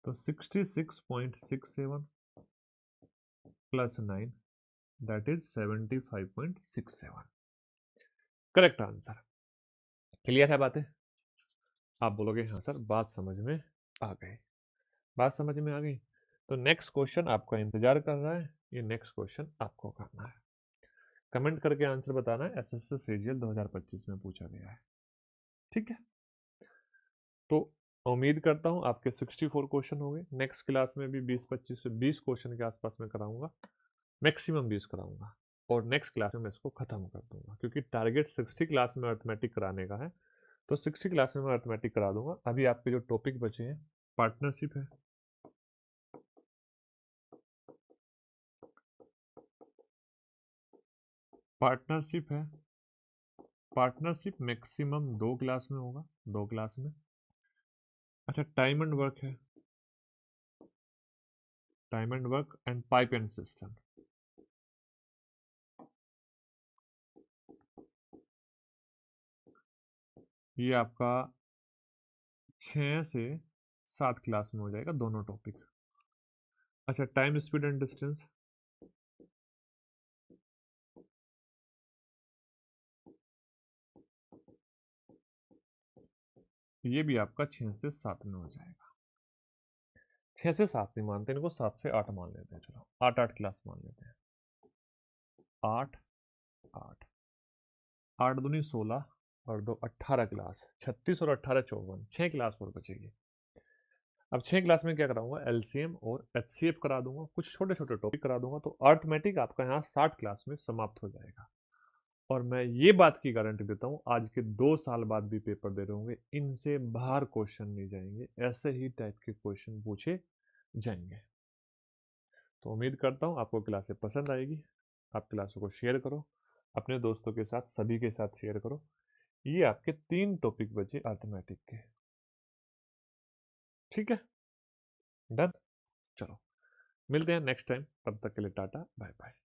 तो 66.67 plus 9 that is 75.67, correct answer. Clear है बातें? आप बोलोगे हाँ सर बात समझ में आ गई, बात समझ में आ गई। तो नेक्स्ट क्वेश्चन आपका इंतजार कर रहा है, ये नेक्स्ट क्वेश्चन आपको करना है, कमेंट करके आंसर बताना है, एसएससी सीजीएल 2025 में पूछा गया है, ठीक है? तो उम्मीद करता हूँ आपके 64 क्वेश्चन हो गए, नेक्स्ट क्लास में भी 20-25 से 20 क्वेश्चन के आसपास में कराऊंगा, मैक्सिमम 20 कराऊंगा, और नेक्स्ट क्लास में मैं इसको खत्म कर दूंगा, क्योंकि टारगेट 60 क्लास में अर्थमेटिक कराने का है, तो 60 क्लास में मैं अर्थमेटिक करा दूंगा। अभी आपके जो टॉपिक बचे हैं, पार्टनरशिप है, पार्टनरशिप है, पार्टनरशिप मैक्सिमम 2 क्लास में होगा, 2 क्लास में। अच्छा टाइम एंड वर्क है, time and work and pipe and system, ये आपका 6 से 7 क्लास में हो जाएगा दोनों टॉपिक। अच्छा टाइम स्पीड एंड डिस्टेंस, ये भी आपका 6 से 7 में हो जाएगा। 6 से 7 नहीं मानते इनको, 7 से 8 मान लेते हैं, चलो 8-8 क्लास मान लेते हैं, 8 8 8 दूनी 16 और 2 18 क्लास, 36 और 18 54, 6 क्लास और बचेगी। अब 6 क्लास में क्या कराऊंगा? एलसीएम और एचसीएफ करा दूंगा, कुछ छोटे छोटे टॉपिक करा दूंगा, तो अर्थमेटिक आपका यहाँ 60 क्लास में समाप्त हो जाएगा। और मैं ये बात की गारंटी देता हूँ, आज के 2 साल बाद भी पेपर दे रहे होंगे, इनसे बाहर क्वेश्चन नहीं जाएंगे, ऐसे ही टाइप के क्वेश्चन पूछे जाएंगे। तो उम्मीद करता हूँ आपको क्लासें पसंद आएगी, आप क्लासों को शेयर करो, अपने दोस्तों के साथ, सभी के साथ शेयर करो। ये आपके 3 टॉपिक बचे अर्थमेटिक के, ठीक है? डन। चलो मिलते हैं नेक्स्ट टाइम, तब तक के लिए टाटा बाय बाय।